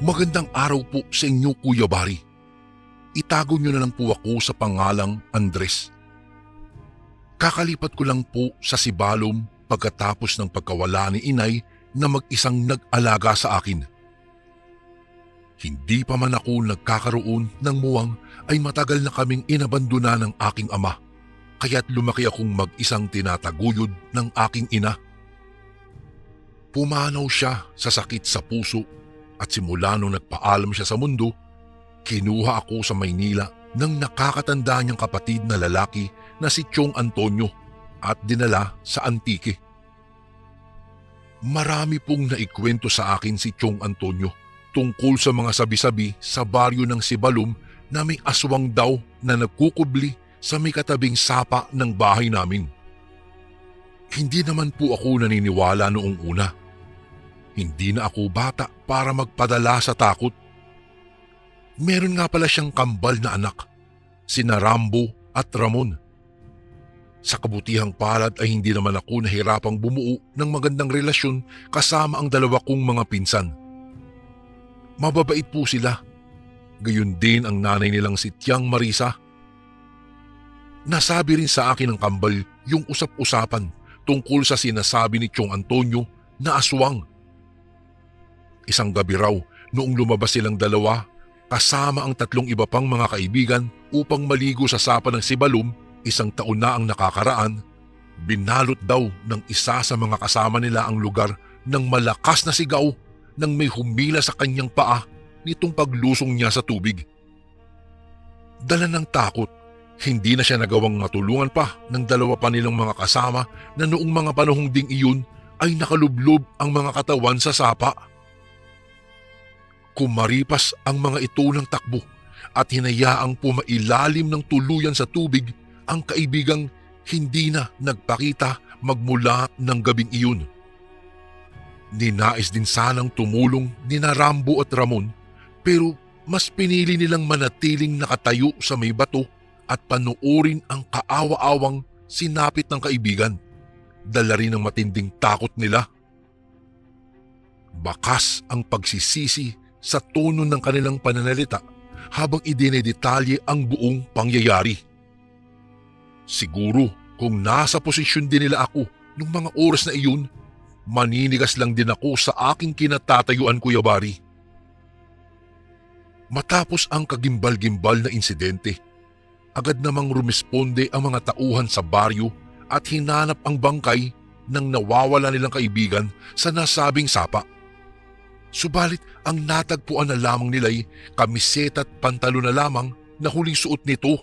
Magandang araw po sa inyo, Kuya Bari. Itago niyo na lang po ako sa pangalang Andres. Kakalipat ko lang po sa Sibalom pagkatapos ng pagkawala ni inay na mag-isang nag-alaga sa akin. Hindi pa man ako nagkakaroon ng muwang ay matagal na kaming inabandona ng aking ama, kaya't lumaki akong mag-isang tinataguyod ng aking ina. Pumanaw siya sa sakit sa puso at simula nung nagpaalam siya sa mundo, kinuha ako sa Maynila ng nakakatanda niyang kapatid na lalaki na si Chong Antonio at dinala sa Antique. Marami pong naikwento sa akin si Chong Antonio tungkol sa mga sabi-sabi sa baryo ng Sibalom na may aswang daw na nagkukubli sa may katabing sapa ng bahay namin. Hindi naman po ako naniniwala noong una. Hindi na ako bata para magpadala sa takot. Meron nga pala siyang kambal na anak, sina Rambo at Ramon. Sa kabutihang palad ay hindi naman ako nahirapang bumuo ng magandang relasyon kasama ang dalawa kong mga pinsan. Mababait po sila. Gayun din ang nanay nilang si Tiang Marisa. Nasabi rin sa akin ng kambal yung usap-usapan tungkol sa sinasabi ni Chong Antonio na aswang. Isang gabi raw noong lumabas silang dalawa kasama ang tatlong iba pang mga kaibigan upang maligo sa sapa ng Sibalom, isang taon na ang nakakaraan, binalot daw ng isa sa mga kasama nila ang lugar ng malakas na sigaw nang may humila sa kanyang paa nitong paglusong niya sa tubig. Dala ng takot, hindi na siya nagawang matulungan pa ng dalawa pa nilang mga kasama na noong mga panahong ding iyon ay nakalublob ang mga katawan sa sapa. Kumaripas ang mga ito ng takbo at hinayaang pumailalim ng tuluyan sa tubig ang kaibigang hindi na nagpakita magmula ng gabing iyon. Ninais din sanang tumulong nina Rambo at Ramon pero mas pinili nilang manatiling nakatayo sa may bato at panuorin ang kaawa-awang sinapit ng kaibigan, dala rin ng matinding takot nila. Bakas ang pagsisisi sa tono ng kanilang pananalita habang idinidetalye ang buong pangyayari. Siguro kung nasa posisyon din nila ako nung mga oras na iyon, maninigas lang din ako sa aking kinatatayuan, Kuya Bari. Matapos ang kagimbal-gimbal na insidente, agad namang rumisponde ang mga tauhan sa baryo at hinanap ang bangkay ng nawawala nilang kaibigan sa nasabing sapa. Subalit ang natagpuan na lamang nila'y kamiseta at pantalo na lamang na huling suot nito.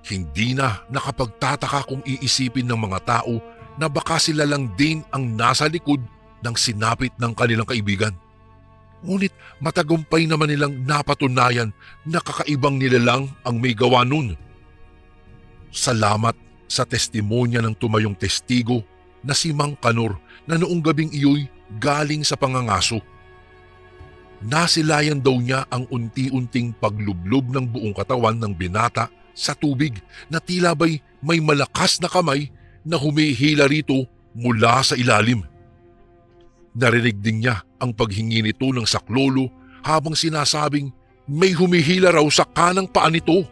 Hindi na nakapagtataka kung iisipin ng mga tao na baka sila lang din ang nasa likod ng sinapit ng kanilang kaibigan. Ngunit matagumpay naman nilang napatunayan na kakaibang nilalang ang may gawa nun. Salamat sa testimonya ng tumayong testigo na si Mang Kanor na noong gabing iyo'y galing sa pangangaso. Nasilayan daw niya ang unti-unting paglublob ng buong katawan ng binata sa tubig na tila ba'y may malakas na kamay na humihila rito mula sa ilalim. Narinig din niya ang paghingi nito ng saklolo habang sinasabing may humihila raw sa kanang paa nito.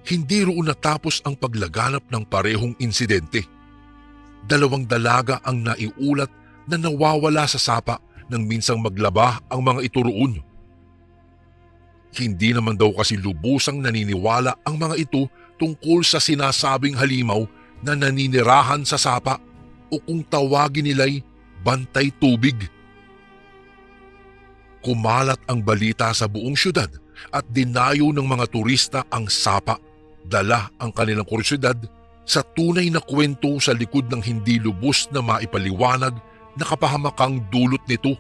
Hindi roon natapos ang paglaganap ng parehong insidente. Dalawang dalaga ang naiulat na nawawala sa sapa nang minsang maglaba ang mga ito roon. Hindi naman daw kasi lubusang naniniwala ang mga ito tungkol sa sinasabing halimaw na naninirahan sa sapa o kung tawagin nila'y bantay tubig. Kumalat ang balita sa buong syudad at dinayo ng mga turista ang sapa, dala ang kanilang kuryosidad sa tunay na kwento sa likod ng hindi lubos na maipaliwanag na kapahamakang dulot nito.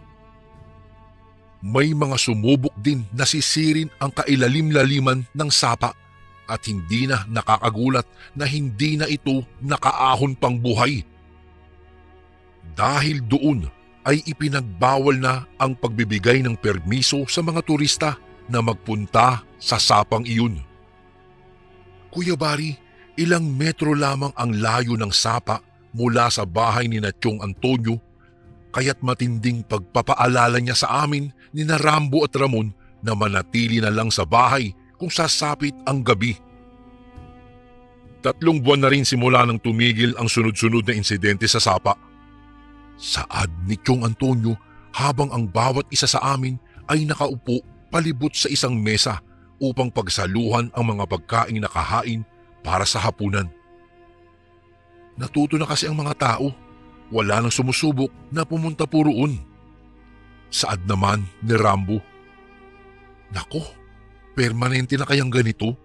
May mga sumubok din na sisirin ang kailalim-laliman ng sapa at hindi na nakakagulat na hindi na ito nakaahon pang buhay. Dahil doon ay ipinagbawal na ang pagbibigay ng permiso sa mga turista na magpunta sa sapang iyon. Kuya Bari, ilang metro lamang ang layo ng sapa mula sa bahay ni Chong Antonio kaya't matinding pagpapaalala niya sa amin ni na Rambo at Ramon na manatili na lang sa bahay kung sasapit ang gabi. 3 buwan na rin simula nang tumigil ang sunod-sunod na insidente sa Sapa. Saad ni Chong Antonio habang ang bawat isa sa amin ay nakaupo palibot sa isang mesa upang pagsaluhan ang mga pagkaing nakahain para sa hapunan. Natuto na kasi ang mga tao, wala nang sumusubok na pumunta po roon. Saad naman ni Rambo. Nako, permanente na kayang ganito?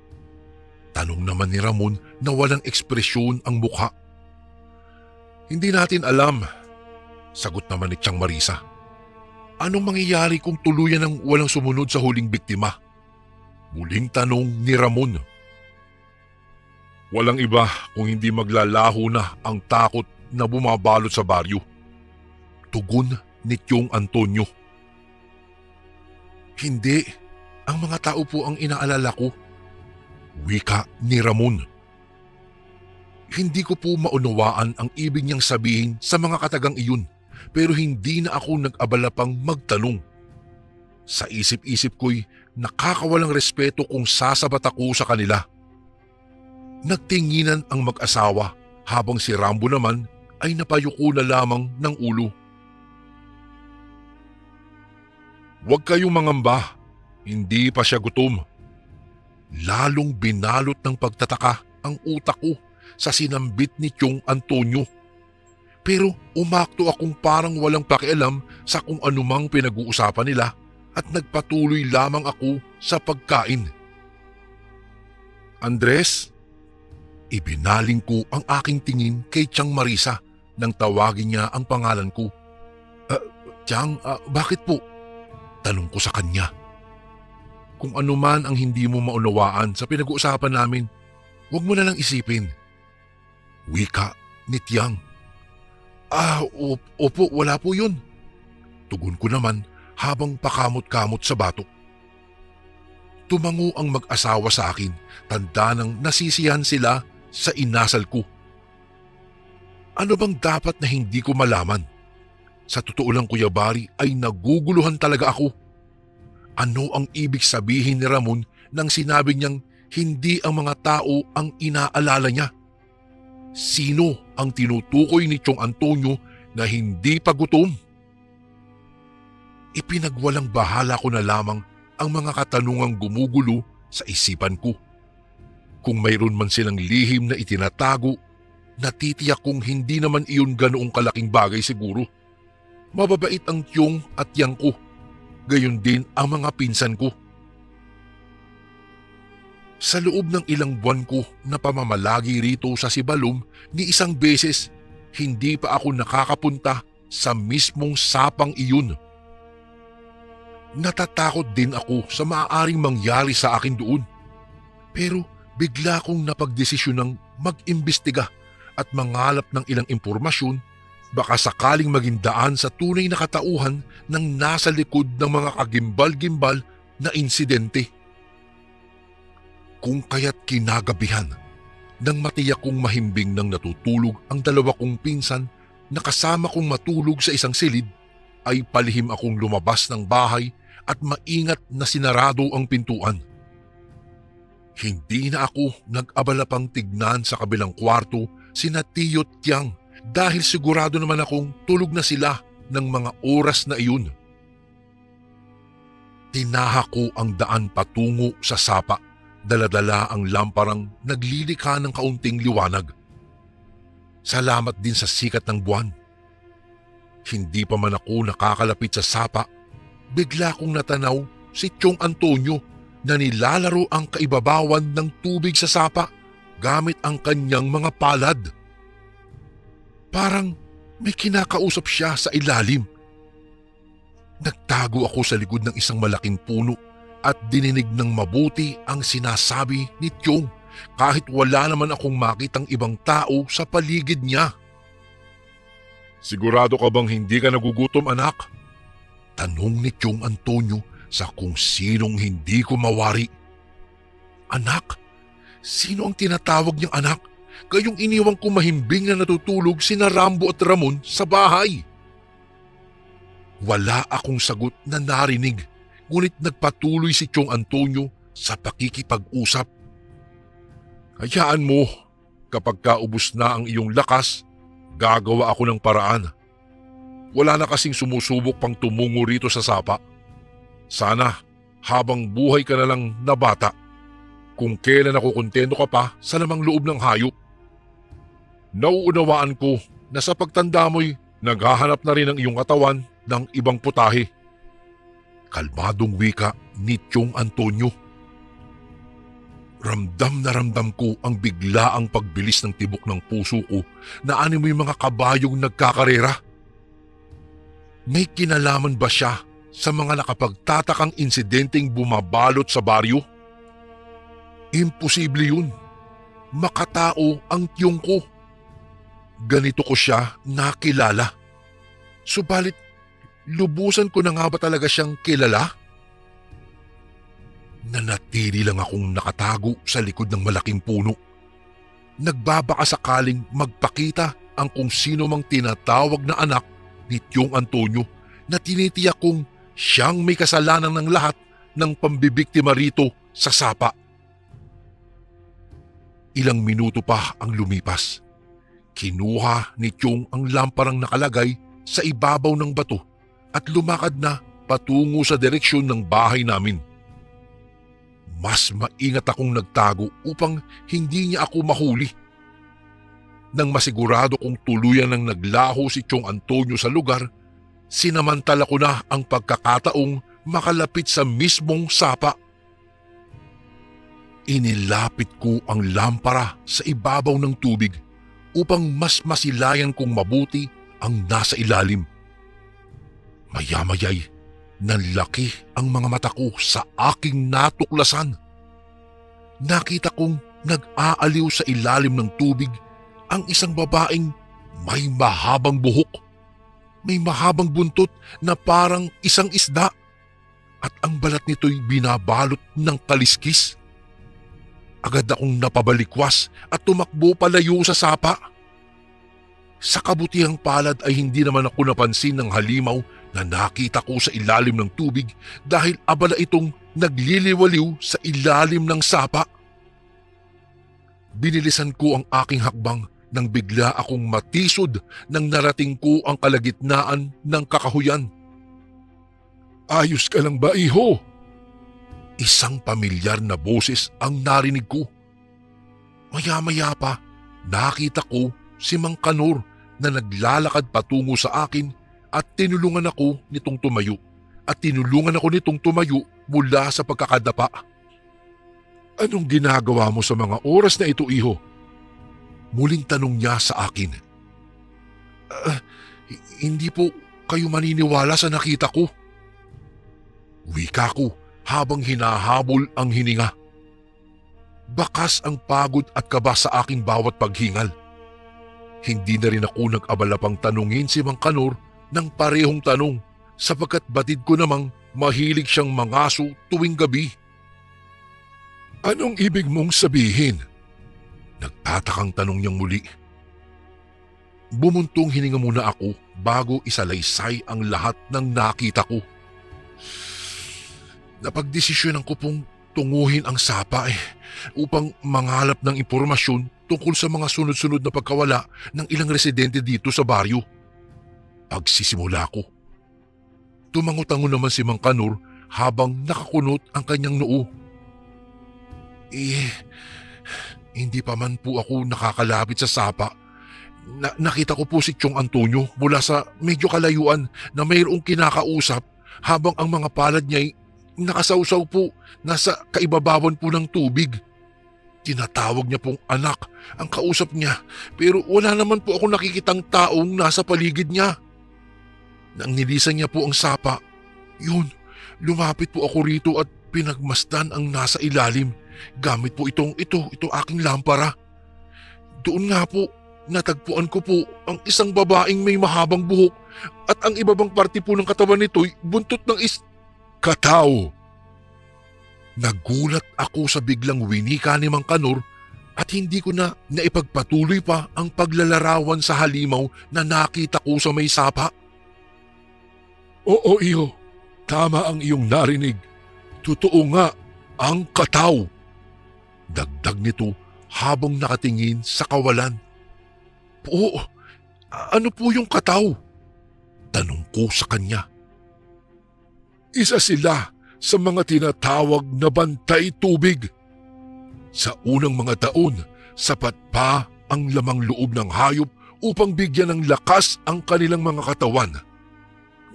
Tanong naman ni Ramon na walang ekspresyon ang mukha. Hindi natin alam, sagot naman ni Tiang Marisa. Anong mangyayari kung tuluyan ng walang sumunod sa huling biktima? Muling tanong ni Ramon. Walang iba kung hindi maglalaho na ang takot na bumabalot sa baryo. Tugon ni Tiong Antonio. Hindi, ang mga tao po ang inaalala ko. Wika ni Ramon. Hindi ko po maunawaan ang ibig niyang sabihin sa mga katagang iyon, pero hindi na ako nag-abala pang magtanong. Sa isip-isip ko'y nakakawalang respeto kung sasabat ako sa kanila. Nagtinginan ang mag-asawa habang si Rambo naman ay napayuko na lamang ng ulo. Huwag kayong mangamba, hindi pa siya gutom. Lalong binalot ng pagtataka ang utak ko sa sinambit ni Tiong Antonio. Pero umakto akong parang walang pakialam sa kung anumang pinag-uusapan nila at nagpatuloy lamang ako sa pagkain. Andres, ibinaling ko ang aking tingin kay Tiang Marisa nang tawagin niya ang pangalan ko. Tiang, bakit po? Tanong ko sa kanya. Kung ano man ang hindi mo maunawaan sa pinag-uusapan namin, huwag mo na lang isipin. Wika ni Tiang. Opo, wala po yun. Tugon ko naman habang pakamot-kamot sa batok. Tumango ang mag-asawa sa akin, tanda nang nasisiyahan sila sa inasal ko. Ano bang dapat na hindi ko malaman? Sa totoo lang, Kuya Bari, ay naguguluhan talaga ako. Ano ang ibig sabihin ni Ramon nang sinabi niyang hindi ang mga tao ang inaalala niya? Sino ang tinutukoy ni Tiong Antonio na hindi pa gutom? Ipinagwalang bahala ko na lamang ang mga katanungang gumugulo sa isipan ko. Kung mayroon man silang lihim na itinatago, natitiyak kong hindi naman iyon ganoong kalaking bagay siguro. Mababait ang Tiong at Yang ko. Gayon din ang mga pinsan ko. Sa loob ng ilang buwan ko na pamamalagi rito sa Sibalom, ni isang beses hindi pa ako nakakapunta sa mismong sapang iyon. Natatakot din ako sa maaaring mangyari sa akin doon. Pero bigla kong napagdesisyonang mag-imbestiga at mangalap ng ilang impormasyon, baka sakaling maging daan sa tunay na katauhan ng nasa likod ng mga kagimbal-gimbal na insidente. Kung kaya't kinagabihan, nang matiyak kong mahimbing nang natutulog ang dalawa kong pinsan na kasama kong matulog sa isang silid, ay palihim akong lumabas ng bahay at maingat na sinarado ang pintuan. Hindi na ako nag-abala pang tignan sa kabilang kwarto sina Tiyo at Tiang, dahil sigurado naman akong tulog na sila ng mga oras na iyon. Tinaha ko ang daan patungo sa sapa, daladala ang lamparang naglilikha ng kaunting liwanag. Salamat din sa sikat ng buwan. Hindi pa man ako nakakalapit sa sapa, bigla kong natanaw si Tiong Antonio na nilalaro ang kaibabawan ng tubig sa sapa gamit ang kanyang mga palad. Parang may kinakausap siya sa ilalim. Nagtago ako sa likod ng isang malaking puno at dininig ng mabuti ang sinasabi ni Tiong kahit wala naman akong makitang ibang tao sa paligid niya. Sigurado ka bang hindi ka nagugutom, anak? Tanong ni Tiong Antonio sa kung sinong hindi ko mawari. Anak? Sino ang tinatawag niyang anak? Gayong iniwang ko mahimbing na natutulog sina Rambo at Ramon sa bahay. Wala akong sagot na narinig, ngunit nagpatuloy si Chong Antonio sa pakikipag-usap. Hayaan mo, kapag kaubos na ang iyong lakas, gagawa ako ng paraan. Wala na kasing sumusubok pang tumungo rito sa sapa. Sana habang buhay ka na lang na bata, kung kailan ako kontento ka pa sa lamang loob ng hayop. Nauunawaan ko na sa pagtanda mo'y naghahanap na rin ang iyong katawan ng ibang putahe. Kalmadong wika ni Chong Antonio. Ramdam na ramdam ko ang biglaang pagbilis ng tibok ng puso ko na animoy mga kabayong nagkakarera. May kinalaman ba siya sa mga nakapagtatakang insidenteng bumabalot sa baryo? Imposible yun. Makatao ang tiyong ko. Ganito ko siya nakilala. Subalit, lubusan ko na nga ba talaga siyang kilala? Nanatili lang akong nakatago sa likod ng malaking puno. Nagbabaka sakaling magpakita ang kung sino mang tinatawag na anak ni Tiyong Antonio na tinitiyak kong siyang may kasalanan ng lahat ng pambibiktima rito sa sapa. Ilang minuto pa ang lumipas. Kinuha ni Tiyong ang lamparang nakalagay sa ibabaw ng bato at lumakad na patungo sa direksyon ng bahay namin. Mas maingat akong nagtago upang hindi niya ako mahuli. Nang masigurado kong tuluyan ng naglaho si Chong Antonio sa lugar, sinamantala ko na ang pagkakataong makalapit sa mismong sapa. Inilapit ko ang lampara sa ibabaw ng tubig upang mas masilayan kong mabuti ang nasa ilalim. Maya-maya'y nanlaki ang mga mata ko sa aking natuklasan. Nakita kong nag-aaliw sa ilalim ng tubig ang isang babaeng may mahabang buhok, may mahabang buntot na parang isang isda at ang balat nito'y binabalot ng kaliskis. Agad akong napabalikwas at tumakbo palayo sa sapa. Sa kabutihang palad ay hindi naman ako napansin ng halimaw na nakita ko sa ilalim ng tubig dahil abala itong nagliliwaliw sa ilalim ng sapa. Binilisan ko ang aking hakbang nang bigla akong matisod nang narating ko ang kalagitnaan ng kakahuyan. "Ayos ka lang ba, iho?" Isang pamilyar na boses ang narinig ko. Maya-maya pa, nakita ko si Mang Kanor na naglalakad patungo sa akin at tinulungan ako nitong tumayo mula sa pagkakadapa. "Anong ginagawa mo sa mga oras na ito, iho?" Muling tanong niya sa akin. Hindi po kayo maniniwala sa nakita ko." Wika ko habang hinahabol ang hininga. Bakas ang pagod at kaba sa aking bawat paghingal. Hindi na rin ako nag-abala pang tanungin si Mang Kanor ng parehong tanong sapagkat batid ko namang mahilig siyang mangaso tuwing gabi. "Anong ibig mong sabihin?" Nagtatakang tanong niyang muli. Bumuntong hininga muna ako bago isalaysay ang lahat ng nakita ko. Napagdesisyonan ko pong tunguhin ang sapa upang mangalap ng impormasyon tungkol sa mga sunod-sunod na pagkawala ng ilang residente dito sa baryo. Pagsisimula ko. Tumango-tango naman si Mang Kanor habang nakakunot ang kanyang noo. Hindi pa man po ako nakakalapit sa sapa. Nakita ko po si Chong Antonio mula sa medyo kalayuan na mayroong kinakausap habang ang mga palad niya'y nakasawsaw po nasa kaibabawan po ng tubig. Tinatawag niya pong anak ang kausap niya pero wala naman po ako nakikitang taong nasa paligid niya. Nang nilisan niya po ang sapa, lumapit po ako rito at pinagmasdan ang nasa ilalim gamit po ito aking lampara. Doon nga po, natagpuan ko po ang isang babaeng may mahabang buhok at ang ibabang parte po ng katawan nito'y buntot ng kataw. Nagulat ako sa biglang winika ni Mang Kanor at hindi ko na naipagpatuloy pa ang paglalarawan sa halimaw na nakita ko sa may sapa. Oo, iho. Tama ang iyong narinig. Totoo nga ang kataw. Dagdag nito habang nakatingin sa kawalan. Oo, ano po yung kataw? Tanong ko sa kanya. Isa sila sa mga tinatawag na bantay tubig. Sa unang mga taon, sapat pa ang lamang loob ng hayop upang bigyan ng lakas ang kanilang mga katawan.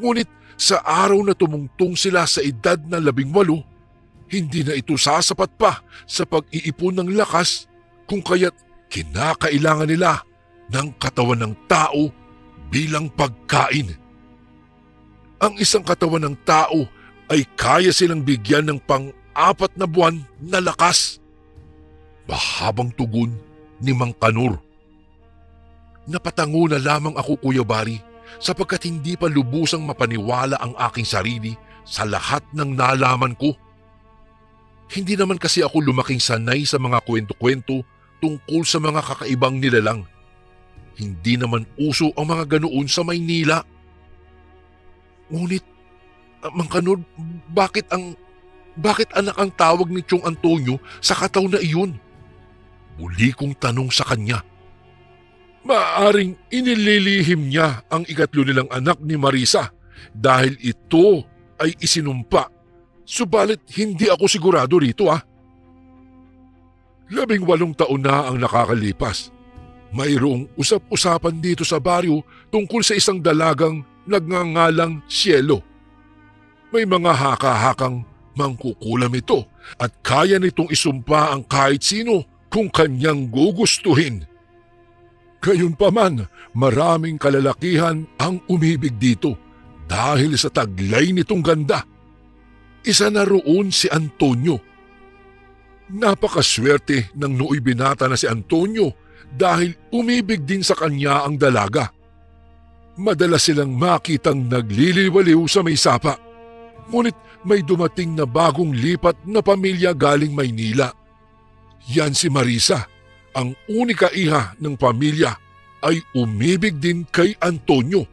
Ngunit sa araw na tumungtong sila sa edad na 18, hindi na ito sasapat pa sa pag-iipon ng lakas kung kaya't kinakailangan nila ng katawan ng tao bilang pagkain. Ang isang katawan ng tao ay kaya silang bigyan ng pang-4 na buwan na lakas. Mahabang tugon ni Mang Kanor. Napatango na lamang ako, Kuya Bari, sapagkat hindi pa lubusang mapaniwala ang aking sarili sa lahat ng nalaman ko. Hindi naman kasi ako lumaking sanay sa mga kwento-kwento tungkol sa mga kakaibang nilalang. Hindi naman uso ang mga ganoon sa Maynila. Ngunit, Mang Kanor, bakit anak ang tawag ni Chong Antonio sa kataw na iyon? Muli kong tanong sa kanya. Maaring inililihim niya ang 3 nilang anak ni Marisa dahil ito ay isinumpa. Subalit hindi ako sigurado rito 18 taon na ang nakakalipas. Mayroong usap-usapan dito sa baryo tungkol sa isang dalagang nagngangalang Cielo. May mga haka-hakang mangkukulam ito at kaya nitong isumpa ang kahit sino kung kanyang gugustuhin. Gayunpaman, maraming kalalakihan ang umibig dito dahil sa taglay nitong ganda. Isa na roon si Antonio. Napakaswerte ng nooy binata na si Antonio dahil umibig din sa kanya ang dalaga. Madalas silang makitang nagliliwaliw sa may sapa. Ngunit may dumating na bagong lipat na pamilya galing Maynila. Yan si Marisa, ang unika iha ng pamilya, ay umibig din kay Antonio.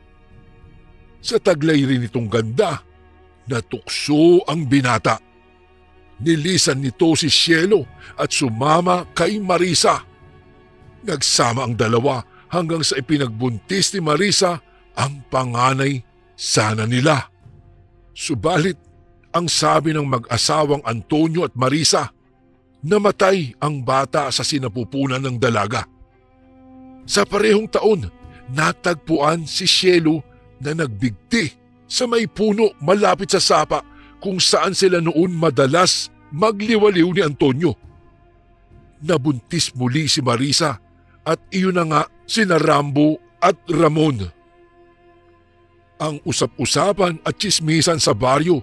Sa taglay rin itong ganda, natukso ang binata. Nilisan nito si Cielo at sumama kay Marisa. Nagsama ang dalawa hanggang sa ipinagbuntis ni Marisa ang panganay sana nila. Subalit, ang sabi ng mag-asawang Antonio at Marisa, namatay ang bata sa sinapupunan ng dalaga. Sa parehong taon, natagpuan si Cielo na nagbigti sa may puno malapit sa sapa kung saan sila noon madalas magliwaliw ni Antonio. Nabuntis muli si Marisa at iyon na nga sina Rambo at Ramon. Ang usap-usapan at tsismisan sa baryo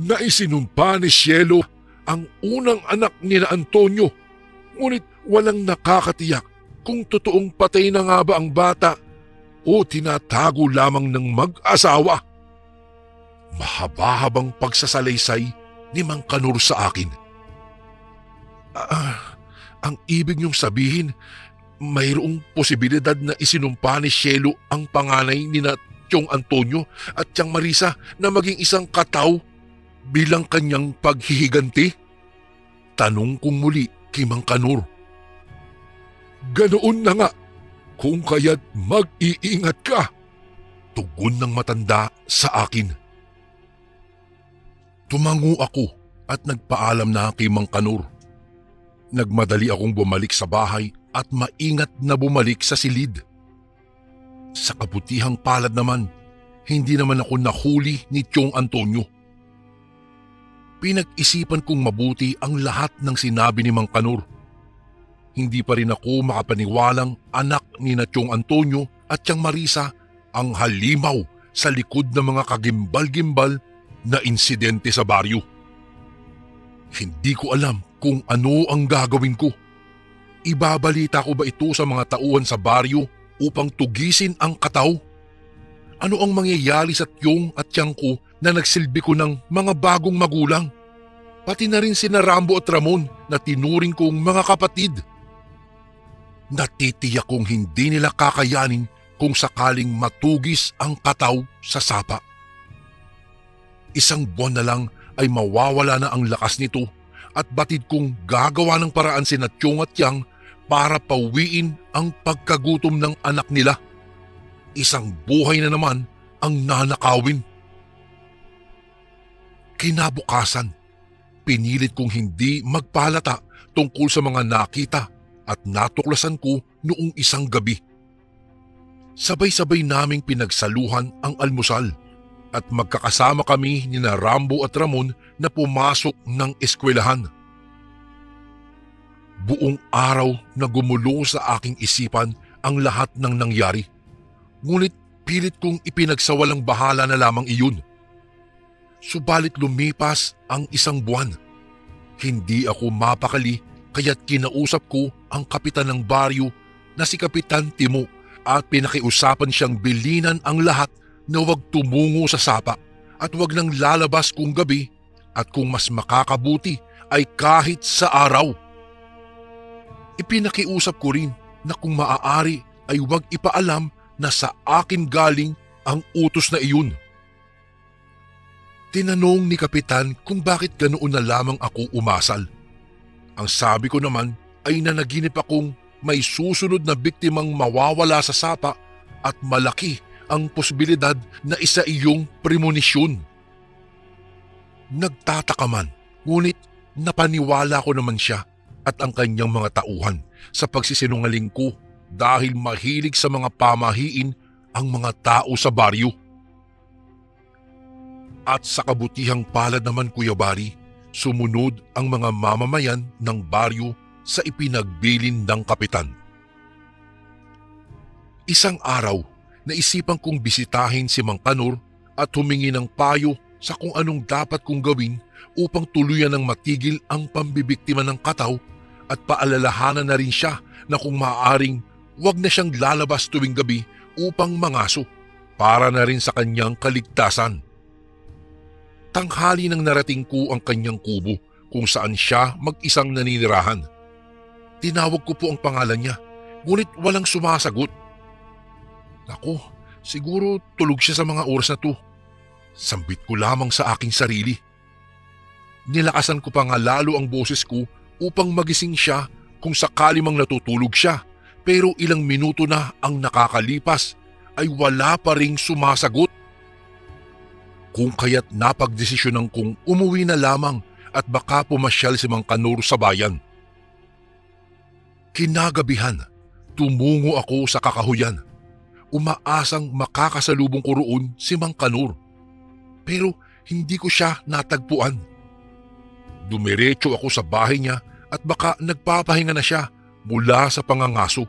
na isinumpa ni Cielo ang unang anak ni na Antonio, ngunit walang nakakatiyak kung totoong patay na nga ba ang bata o tinatago lamang ng mag-asawa. Mahaba-habang pagsasalaysay ni Mang Kanor sa akin. Ang ibig niyong sabihin, mayroong posibilidad na isinumpa ni Cielo ang panganay ni na Chong Antonio at Tiyang Marisa na maging isang kataw bilang kanyang paghihiganti? Tanong kong muli kay Mang Kanor. Ganoon na nga, kung kaya't mag-iingat ka, tugon ng matanda sa akin. Tumango ako at nagpaalam na kay Mang Kanor. Nagmadali akong bumalik sa bahay at maingat na bumalik sa silid. Sa kabutihang palad naman, hindi naman ako nahuli ni Chong Antonio. Pinag-isipan kong mabuti ang lahat ng sinabi ni Mang Kanor. Hindi pa rin ako makapaniwalang anak ni na Chong Antonio at Tiyang Marisa ang halimaw sa likod ng mga kagimbal-gimbal na insidente sa baryo. Hindi ko alam kung ano ang gagawin ko. Ibabalita ko ba ito sa mga tauhan sa baryo upang tugisin ang kataw? Ano ang mangyayari sa Tiyong at Tiyang ko na nagsilbi ko ng mga bagong magulang? Pati na rin sina Rambo at Ramon na tinuring kong mga kapatid. Natitiyak kong hindi nila kakayanin kung sakaling matugis ang kataw sa sapa. Isang buwan na lang ay mawawala na ang lakas nito at batid kong gagawa ng paraan sina Chong at Yang para pauwiin ang pagkagutom ng anak nila. Isang buhay na naman ang nanakawin. Kinabukasan, pinilit kong hindi magpahalata tungkol sa mga nakita at natuklasan ko noong isang gabi. Sabay-sabay naming pinagsaluhan ang almusal at magkakasama kami ni na Rambo at Ramon na pumasok ng eskwelahan. Buong araw na gumulo sa aking isipan ang lahat ng nangyari. Ngunit pilit kong ipinagsawalang bahala na lamang iyon. Subalit lumipas ang isang buwan. Hindi ako mapakali kaya't kinausap ko ang kapitan ng baryo na si Kapitan Timo at pinakiusapan siyang bilinan ang lahat na huwag tumungo sa sapa at huwag nang lalabas kung gabi at kung mas makakabuti ay kahit sa araw. Ipinakiusap ko rin na kung maaari ay huwag ipaalam na sa akin galing ang utos na iyon. Tinanong ni Kapitan kung bakit ganoon na lamang ako umasal. Ang sabi ko naman ay nanaginip akong may susunod na biktimang mawawala sa sapa at malaki ang posibilidad na isa iyong premonisyon. Nagtataka man, ngunit napaniwala ko naman siya at ang kanyang mga tauhan sa pagsisinungaling ko dahil mahilig sa mga pamahiin ang mga tao sa baryo. At sa kabutihang palad naman, Kuya Bari, sumunod ang mga mamamayan ng baryo sa ipinagbilin ng kapitan. Isang araw, naisipan kong bisitahin si Mang Kanor at humingi ng payo sa kung anong dapat kong gawin upang tuluyan ng matigil ang pambibiktima ng kataw at paalalahanan na rin siya na kung maaaring wag na siyang lalabas tuwing gabi upang mangaso para na rin sa kanyang kaligtasan. Tanghali nang narating ko ang kanyang kubo kung saan siya mag-isang naninirahan. Tinawag ko po ang pangalan niya, ngunit walang sumasagot. Naku, siguro tulog siya sa mga oras na to. Sambit ko lamang sa aking sarili. Nilakasan ko pa nga lalo ang boses ko upang magising siya kung sakali mang natutulog siya, pero ilang minuto na ang nakakalipas ay wala pa ring sumasagot. Kung kaya't napagdesisyonan kong umuwi na lamang at baka pumasyal si Mang Kanor sa bayan. Kinagabihan, tumungo ako sa kakahuyan. Umaasang makakasalubong ko roon si Mang Kanor. Pero hindi ko siya natagpuan. Dumiretso ako sa bahay niya at baka nagpapahinga na siya mula sa pangangaso.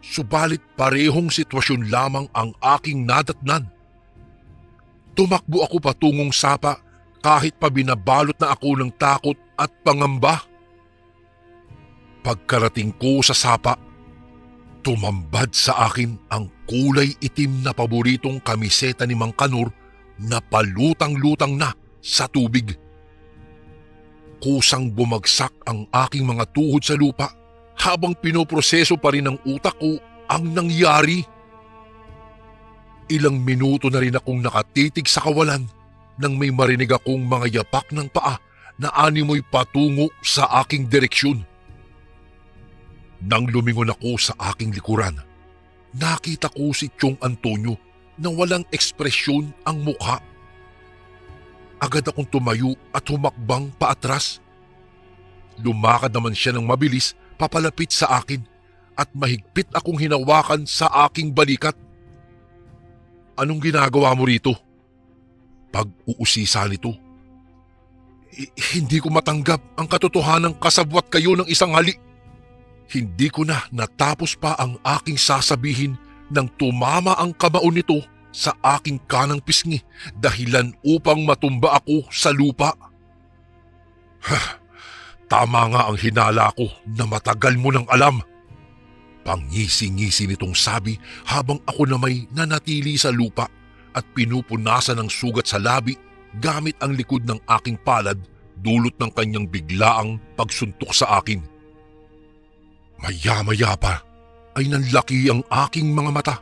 Subalit parehong sitwasyon lamang ang aking nadatnan. Tumakbo ako patungong sapa kahit pa binabalot na ako ng takot at pangamba. Pagkarating ko sa sapa, tumambad sa akin ang kulay itim na paboritong kamiseta ni Mang Kanor na palutang-lutang na sa tubig. Kusang bumagsak ang aking mga tuhod sa lupa habang pinoproseso pa rin ng utak ko ang nangyari. Ilang minuto na rin akong nakatitig sa kawalan nang may marinig akong mga yapak ng paa na animoy patungo sa aking direksyon. Nang lumingon ako sa aking likuran, nakita ko si Chong Antonio na walang ekspresyon ang mukha. Agad akong tumayo at humakbang paatras. Lumakad naman siya ng mabilis papalapit sa akin at mahigpit akong hinawakan sa aking balikat. Anong ginagawa mo rito? Pag-uusisa nito. Hindi ko matanggap ang katotohanang kasabwat kayo ng isang hali. Hindi ko na natapos pa ang aking sasabihin nang tumama ang kabaon nito sa aking kanang pisngi dahilan upang matumba ako sa lupa. Tama nga ang hinala ko na matagal mo nang alam. Pangisi-ngisi nitong sabi habang ako na may nanatili sa lupa at pinupunasan ng sugat sa labi gamit ang likod ng aking palad dulot ng kanyang biglaang pagsuntok sa akin. Maya-maya pa ay nanlaki ang aking mga mata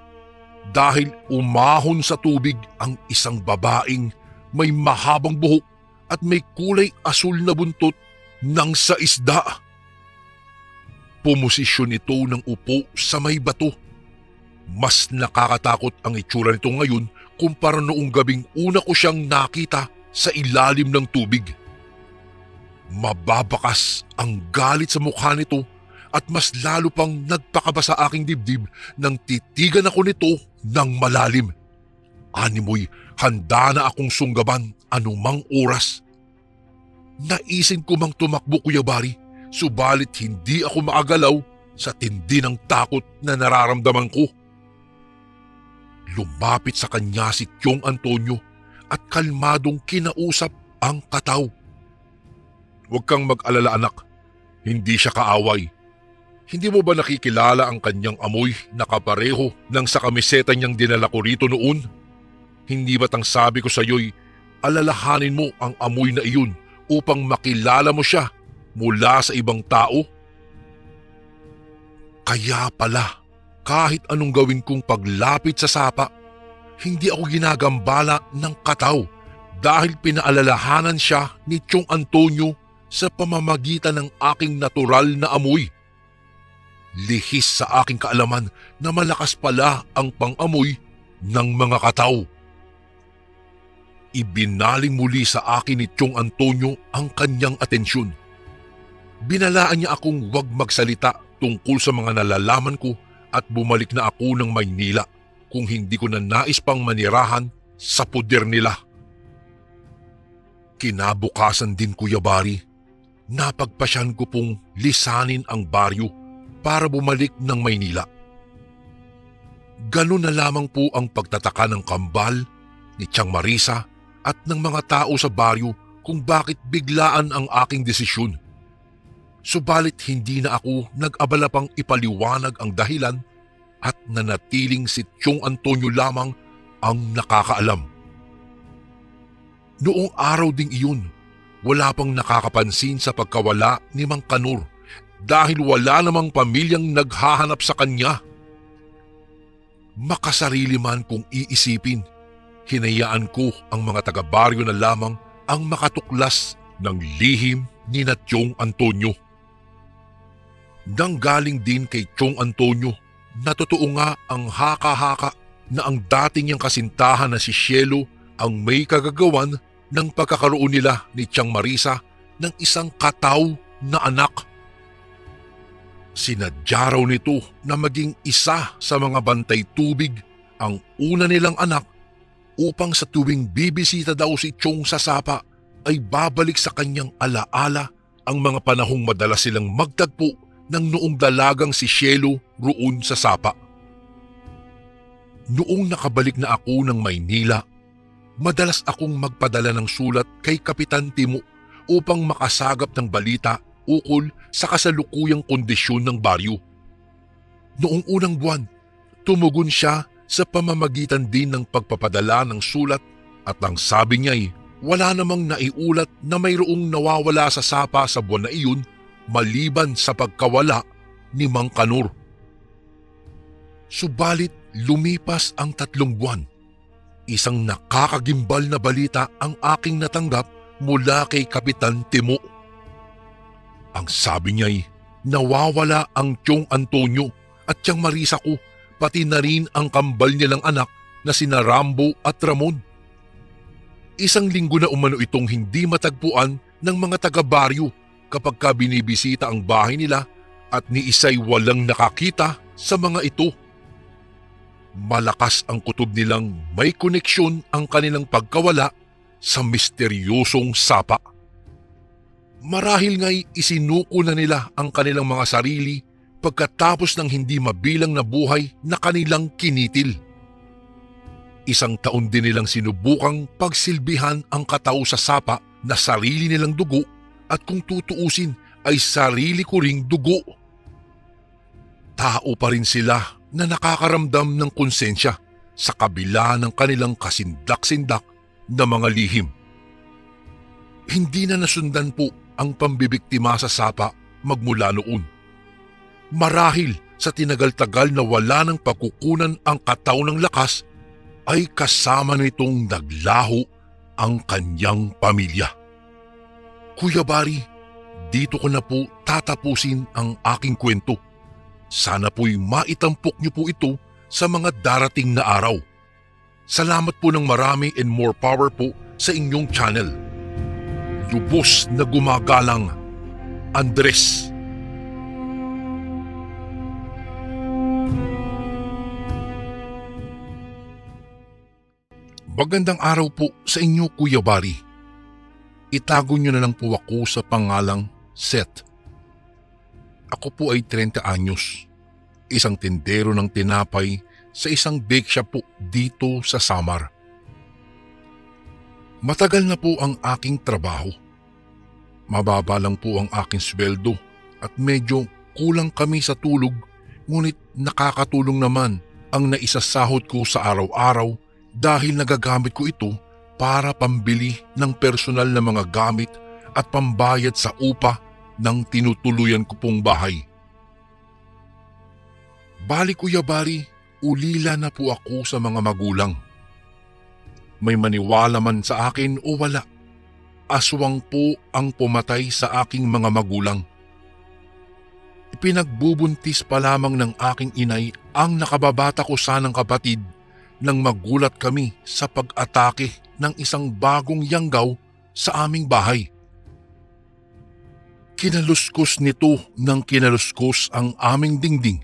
dahil umahon sa tubig ang isang babaeng may mahabang buhok at may kulay asul na buntot ng sa isda. Pumosisyon ito ng upo sa may bato. Mas nakakatakot ang itsura nito ngayon kumpara noong gabing una ko siyang nakita sa ilalim ng tubig. Mababakas ang galit sa mukha nito at mas lalo pang nagpakaba sa aking dibdib nang titigan ako nito ng malalim. Animoy handa na akong sunggaban anumang oras. Naisin ko mang tumakbo, Kuya Bari, subalit hindi ako maagalaw sa tindi ng takot na nararamdaman ko. Lumapit sa kanya si Tiyong Antonio at kalmadong kinausap ang kataw. Huwag kang mag-alala, anak. Hindi siya kaaway. Hindi mo ba nakikilala ang kanyang amoy na kapareho ng sa kamiseta niyang dinala ko rito noon? Hindi ba't ang sabi ko sa iyo'y alalahanin mo ang amoy na iyon upang makilala mo siya mula sa ibang tao? Kaya pala, kahit anong gawin kong paglapit sa sapa, hindi ako ginagambala ng kataw dahil pinaalalahanan siya ni Tiyong Antonio sa pamamagitan ng aking natural na amoy. Lihis sa aking kaalaman na malakas pala ang pang-amoy ng mga kataw. Ibinaling muli sa akin ni Tiyong Antonio ang kanyang atensyon. Binalaan niya akong huwag magsalita tungkol sa mga nalalaman ko at bumalik na ako ng Maynila kung hindi ko na nais pang manirahan sa puder nila. Kinabukasan din, Kuya Bari, napagpasyan ko pong lisanin ang baryo para bumalik ng Maynila. Ganun na lamang po ang pagtataka ng kambal, ni Tiang Marisa at ng mga tao sa baryo kung bakit biglaan ang aking desisyon. Subalit hindi na ako nag-abala pang ipaliwanag ang dahilan at nanatiling si Tiyong Antonio lamang ang nakakaalam. Noong araw ding iyon, wala pang nakakapansin sa pagkawala ni Mang Kanor dahil wala namang pamilyang naghahanap sa kanya. Makasarili man kung iisipin, hinayaan ko ang mga taga-baryo na lamang ang makatuklas ng lihim ni na Tiyong Antonio. Nanggaling din kay Tiyong Antonio na totoo nga ang haka-haka na ang dating niyang kasintahan na si Cielo ang may kagagawan ng pagkakaroon nila ni Tiang Marisa ng isang kataw na anak. Sinadya raw nito na maging isa sa mga bantay tubig ang una nilang anak upang sa tuwing bibisita daw si Tiyong sa sapa ay babalik sa kanyang alaala ang mga panahong madalas silang magtagpo ng noong dalagang si Cielo roon sa sapa. Noong nakabalik na ako ng Maynila, madalas akong magpadala ng sulat kay Kapitan Timo upang makasagap ng balita ukol sa kasalukuyang kondisyon ng baryo. Noong unang buwan, tumugon siya sa pamamagitan din ng pagpapadala ng sulat at ang sabi niya'y wala namang naiulat na mayroong nawawala sa sapa sa buwan na iyon maliban sa pagkawala ni Mang Kanor. Subalit lumipas ang 3 buwan. Isang nakakagimbal na balita ang aking natanggap mula kay Kapitan Timo. Ang sabi niya'y nawawala ang Tiyong Antonio at Tiang Marisa ko, pati na rin ang kambal nilang anak na sina Rambo at Ramon. 1 linggo na umano itong hindi matagpuan ng mga taga-baryo kapag binibisita ang bahay nila at ni isa'y walang nakakita sa mga ito. Malakas ang kutob nilang may koneksyon ang kanilang pagkawala sa misteryosong sapa. Marahil nga'y isinuko na nila ang kanilang mga sarili pagkatapos ng hindi mabilang na buhay na kanilang kinitil. 1 taon din nilang sinubukang pagsilbihan ang kataw sa sapa na sarili nilang dugo at kung tutuusin ay sarili ko ring dugo. Tao pa rin sila na nakakaramdam ng konsensya sa kabila ng kanilang kasindak-sindak na mga lihim. Hindi na nasundan po ang pambibiktima sa sapa magmula noon. Marahil sa tinagal-tagal na wala ng pagkukunan ang kataw ng lakas, ay kasama nitong naglaho ang kanyang pamilya. Kuya Bari, dito ko na po tatapusin ang aking kwento. Sana po'y maitampok niyo po ito sa mga darating na araw. Salamat po ng marami and more power po sa inyong channel. Lubos na gumagalang, Andres. Magandang araw po sa inyo, Kuya Bari. Itago niyo na lang po ako sa pangalang Seth. Ako po ay 30 anyos, isang tindero ng tinapay sa isang bake shop po dito sa Samar. Matagal na po ang aking trabaho. Mababa lang po ang aking sweldo at medyo kulang kami sa tulog, ngunit nakakatulong naman ang naisasahod ko sa araw-araw dahil nagagamit ko ito para pambili ng personal na mga gamit at pambayad sa upa ng tinutuluyan ko pong bahay. Bali, Kuya Bari, ulila na po ako sa mga magulang. May maniwala man sa akin o wala, aswang po ang pumatay sa aking mga magulang. Ipinagbubuntis pa lamang ng aking inay ang nakababata ko sanang kapatid nang magulat kami sa pag-atake ng isang bagong yanggaw sa aming bahay. Kinaluskos nito ng kinaluskos ang aming dingding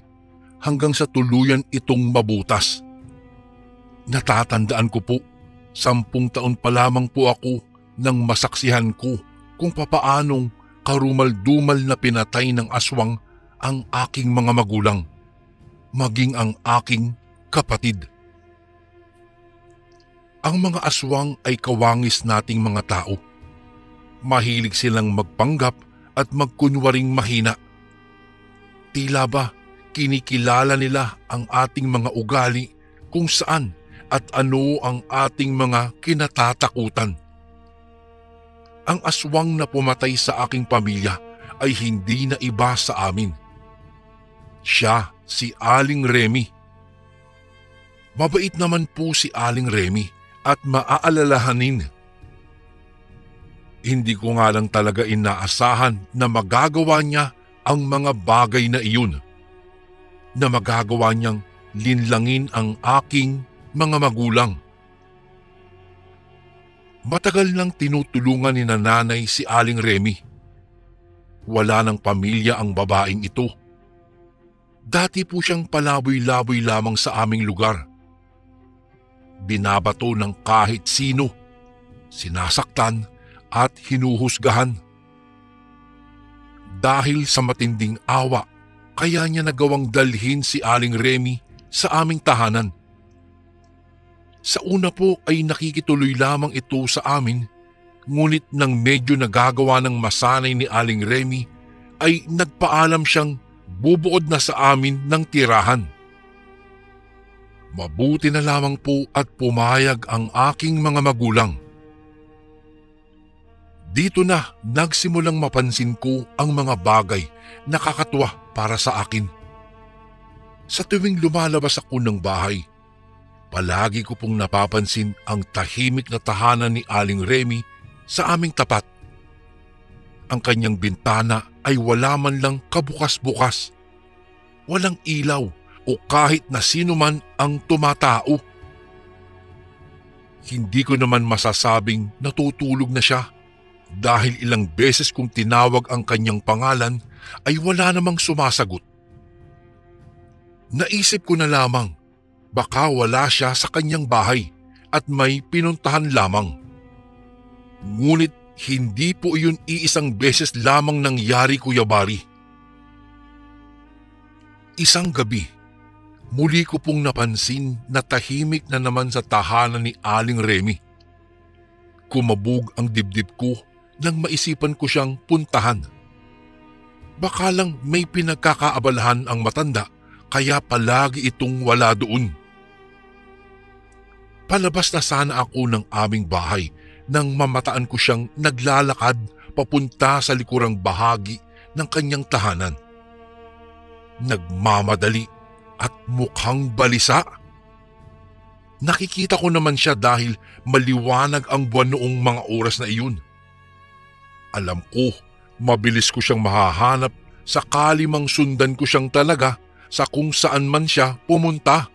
hanggang sa tuluyan itong mabutas. Natatandaan ko po, 10 taon pa lamang po ako nang masaksihan ko kung papaanong karumal-dumal na pinatay ng aswang ang aking mga magulang, maging ang aking kapatid. Ang mga aswang ay kawangis nating mga tao. Mahilig silang magpanggap at magkunwaring mahina. Tila ba kinikilala nila ang ating mga ugali kung saan at ano ang ating mga kinatatakutan. Ang aswang na pumatay sa aking pamilya ay hindi na iba sa amin. Siya si Aling Remy. Mabait naman po si Aling Remy at maaalalahanin. Hindi ko nga lang talaga inaasahan na magagawa niya ang mga bagay na iyon. Na magagawa niyang linlangin ang aking mga magulang. Matagal nang tinutulungan ni nanay si Aling Remy. Wala ng pamilya ang babaeng ito. Dati po siyang palaboy-laboy lamang sa aming lugar. Binabato ng kahit sino, sinasaktan at hinuhusgahan. Dahil sa matinding awa, kaya niya nagawang dalhin si Aling Remy sa aming tahanan. Sa una po ay nakikituloy lamang ito sa amin, ngunit nang medyo nagagawa ng masanay ni Aling Remy ay nagpaalam siyang bubuod na sa amin ng tirahan. Mabuti na lamang po at pumayag ang aking mga magulang. Dito na nagsimulang mapansin ko ang mga bagay na kakatuwa para sa akin. Sa tuwing lumalabas ako ng bahay, palagi ko pong napapansin ang tahimik na tahanan ni Aling Remy sa aming tapat. Ang kanyang bintana ay wala man lang kabukas-bukas. Walang ilaw o kahit na sino man ang tumatao. Hindi ko naman masasabing natutulog na siya dahil ilang beses kong tinawag ang kanyang pangalan ay wala namang sumasagot. Naisip ko na lamang baka wala siya sa kanyang bahay at may pinuntahan lamang. Ngunit hindi po iyon iisang beses lamang nangyari, Kuya Bari. Isang gabi, muli ko pong napansin na tahimik na naman sa tahanan ni Aling Remy. Kumabog ang dibdib ko nang maisipan ko siyang puntahan. Baka lang may pinagkakaabalahan ang matanda kaya palagi itong wala doon. Palabas na sana ako ng aming bahay nang mamataan ko siyang naglalakad papunta sa likurang bahagi ng kanyang tahanan. Nagmamadali at mukhang balisa. Nakikita ko naman siya dahil maliwanag ang buwan noong mga oras na iyon. Alam ko, mabilis ko siyang mahahanap sakali mang sundan ko siyang talaga sa kung saan man siya pumunta.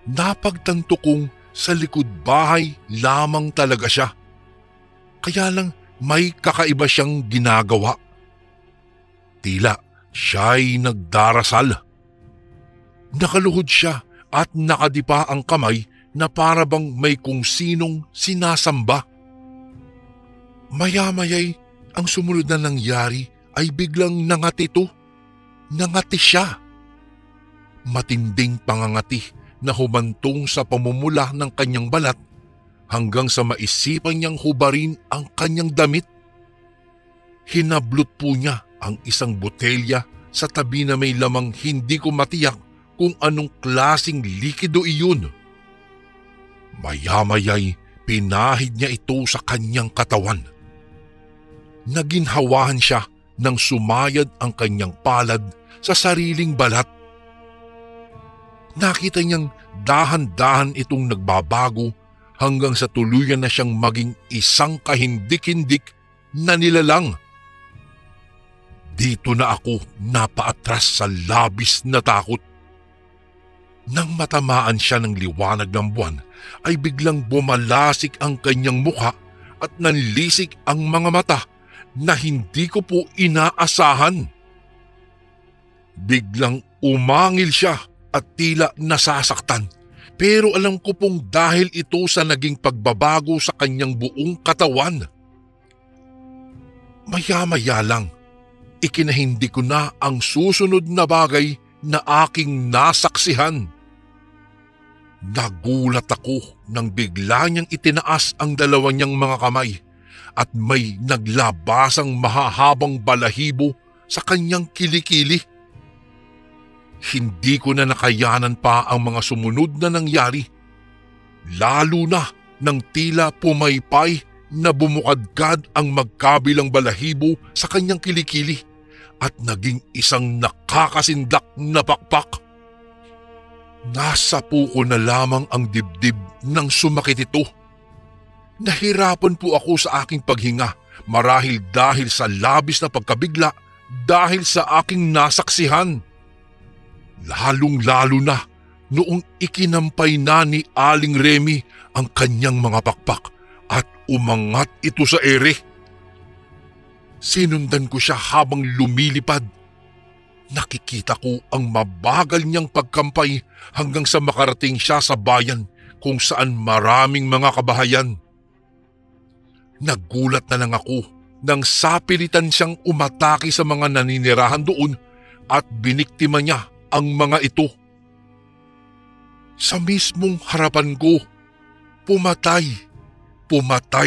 Napagtanto kong sa likod bahay lamang talaga siya. Kaya lang may kakaiba siyang ginagawa. Tila siya'y nagdarasal. Nakaluhod siya at nakadipa ang kamay na para bang may kung sinong sinasamba. Maya-maya'y ang sumunod na nangyari ay biglang nangati ito. Nangati siya. Matinding pangangati na humantong sa pamumula ng kanyang balat hanggang sa maisipan niyang hubarin ang kanyang damit. Hinablot po niya ang isang botelya sa tabi na may lamang hindi ko matiyak kung anong klasing likido iyon. Maya-maya'y pinahid niya ito sa kanyang katawan. Naginhawahan siya nang sumayad ang kanyang palad sa sariling balat. Nakita niyang dahan-dahan itong nagbabago hanggang sa tuluyan na siyang maging isang kahindik-hindik na nilalang. Dito na ako napaatras sa labis na takot. Nang matamaan siya ng liwanag ng buwan, ay biglang bumalasik ang kanyang mukha at nanlisik ang mga mata na hindi ko po inaasahan. Biglang umangil siya at tila nasasaktan, pero alam ko pong dahil ito sa naging pagbabago sa kanyang buong katawan. Maya-maya lang, ikinahindi ko na ang susunod na bagay na aking nasaksihan. Nagulat ako nang bigla niyang itinaas ang dalawa niyang mga kamay at may naglabasang mahahabang balahibo sa kanyang kilikili. Hindi ko na nakayanan pa ang mga sumunod na nangyari, lalo na nang tila pumaypay na bumukadkad ang magkabilang balahibo sa kanyang kilikili at naging isang nakakasindak na pakpak. Nasa puko na lamang ang dibdib nang sumakit ito. Nahirapan po ako sa aking paghinga marahil dahil sa labis na pagkabigla dahil sa aking nasaksihan. Lalong-lalo na noong ikinampay na ni Aling Remy ang kanyang mga pakpak at umangat ito sa ere. Sinundan ko siya habang lumilipad. Nakikita ko ang mabagal niyang pagkampay hanggang sa makarating siya sa bayan kung saan maraming mga kabahayan. Nagulat na lang ako nang sapilitan siyang umatake sa mga naninirahan doon at biniktima niya ang mga ito. Sa mismong harapan ko, pumatay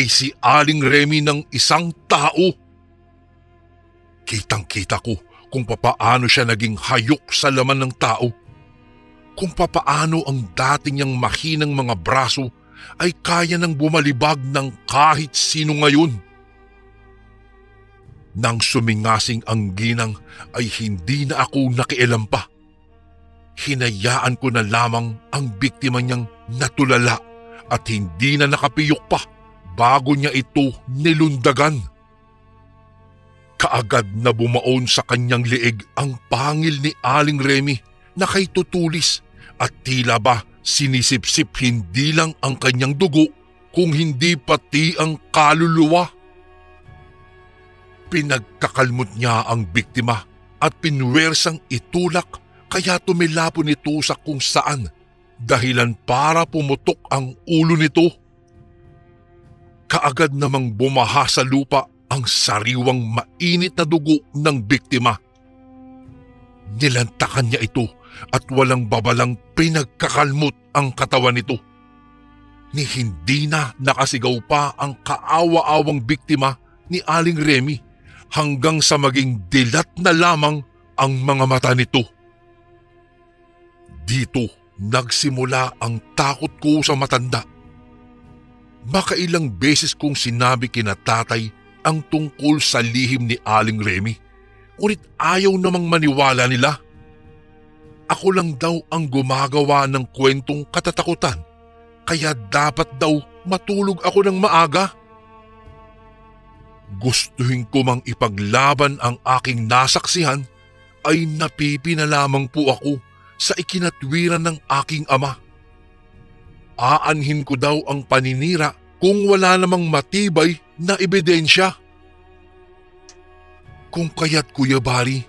si Aling Remy ng isang tao. Kitang-kita ko kung papaano siya naging hayok sa laman ng tao, kung papaano ang dati niyang mahinang mga braso ay kaya nang bumalibag ng kahit sino ngayon. Nang sumingasing ang ginang ay hindi na ako nakialam pa. Hinayaan ko na lamang ang biktima niyang natulala at hindi na nakapiyok pa bago niya ito nilundagan. Kaagad na bumaon sa kanyang liig ang pangil ni Aling Remy na kay tutulis at tila ba sinisipsip hindi lang ang kanyang dugo kung hindi pati ang kaluluwa. Pinagkakalmot niya ang biktima at pinwersang itulak kaya tumilapon ito sa kung saan dahilan para pumutok ang ulo nito. Kaagad namang bumaha sa lupa ang sariwang mainit na dugo ng biktima. Nilantakan niya ito at walang babalang pinagkakalmot ang katawan nito. Ni hindi na nakasigaw pa ang kaawa-awang biktima ni Aling Remy hanggang sa maging dilat na lamang ang mga mata nito. Dito nagsimula ang takot ko sa matanda. Makailang beses kong sinabi kina tatay ang tungkol sa lihim ni Aling Remy, ngunit ayaw namang maniwala nila. Ako lang daw ang gumagawa ng kwentong katatakutan, kaya dapat daw matulog ako ng maaga. Gustuhin ko mang ipaglaban ang aking nasaksihan ay napipina lamang po ako sa ikinatwiran ng aking ama. Aanhin ko daw ang paninira kung wala namang matibay na ebidensya. Kung kaya't Kuya Bari,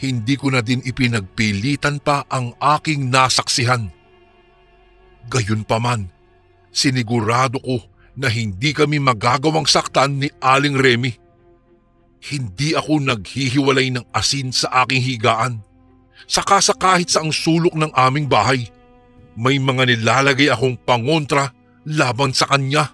hindi ko na din ipinagpilitan pa ang aking nasaksihan. Gayunpaman, sinigurado ko na hindi kami magagawang saktan ni Aling Remy. Hindi ako naghihiwalay ng asin sa aking higaan. Saka sa kahit saang sulok ng aming bahay, may mga nilalagay akong pangontra laban sa kanya.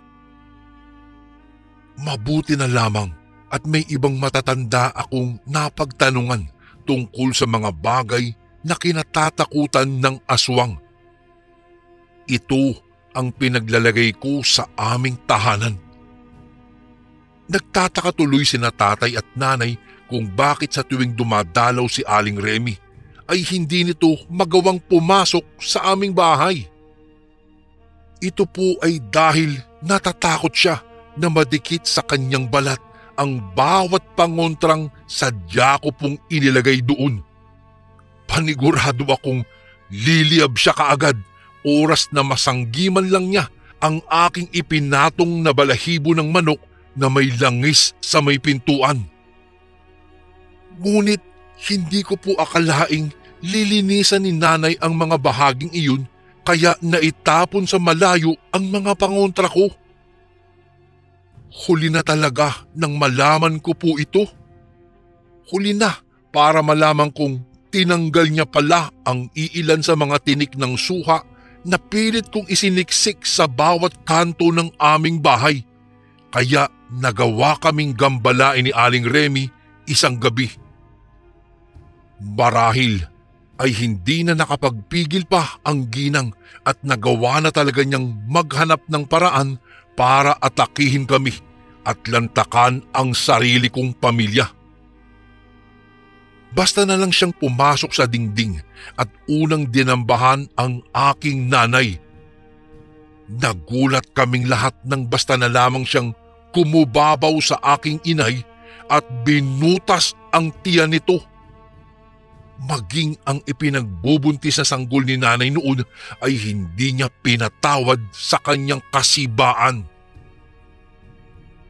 Mabuti na lamang at may ibang matatanda akong napagtanungan tungkol sa mga bagay na kinatatakutan ng aswang. Ito ang pinaglalagay ko sa aming tahanan. Nagtataka tuloy sina tatay at nanay kung bakit sa tuwing dumadalaw si Aling Remy ay hindi nito magawang pumasok sa aming bahay. Ito po ay dahil natatakot siya na madikit sa kanyang balat ang bawat pangontrang sadya ko pong inilagay doon. Panigurado akong liliyab siya kaagad oras na masanggiman lang niya ang aking ipinatong na balahibo ng manok na may langis sa may pintuan. Ngunit hindi ko po akalaing lilinisan ni nanay ang mga bahaging iyon kaya naitapon sa malayo ang mga pangontra ko. Huli na talaga nang malaman ko po ito. Huli na para malaman kong tinanggal niya pala ang iilan sa mga tinik ng suha na pilit kong isiniksik sa bawat kanto ng aming bahay. Kaya nagawa kaming gambalain ni Aling Remy isang gabi. Marahil ay hindi na nakapagpigil pa ang ginang at nagawa na talaga niyang maghanap ng paraan para atakihin kami at lantakan ang sarili kong pamilya. Basta na lang siyang pumasok sa dingding at unang dinambahan ang aking nanay. Nagulat kaming lahat nang basta na lamang siyang kumubabaw sa aking inay at binutas ang tiyan nito. Maging ang ipinagbubuntis na sanggol ni nanay noon ay hindi niya pinatawad sa kanyang kasibaan.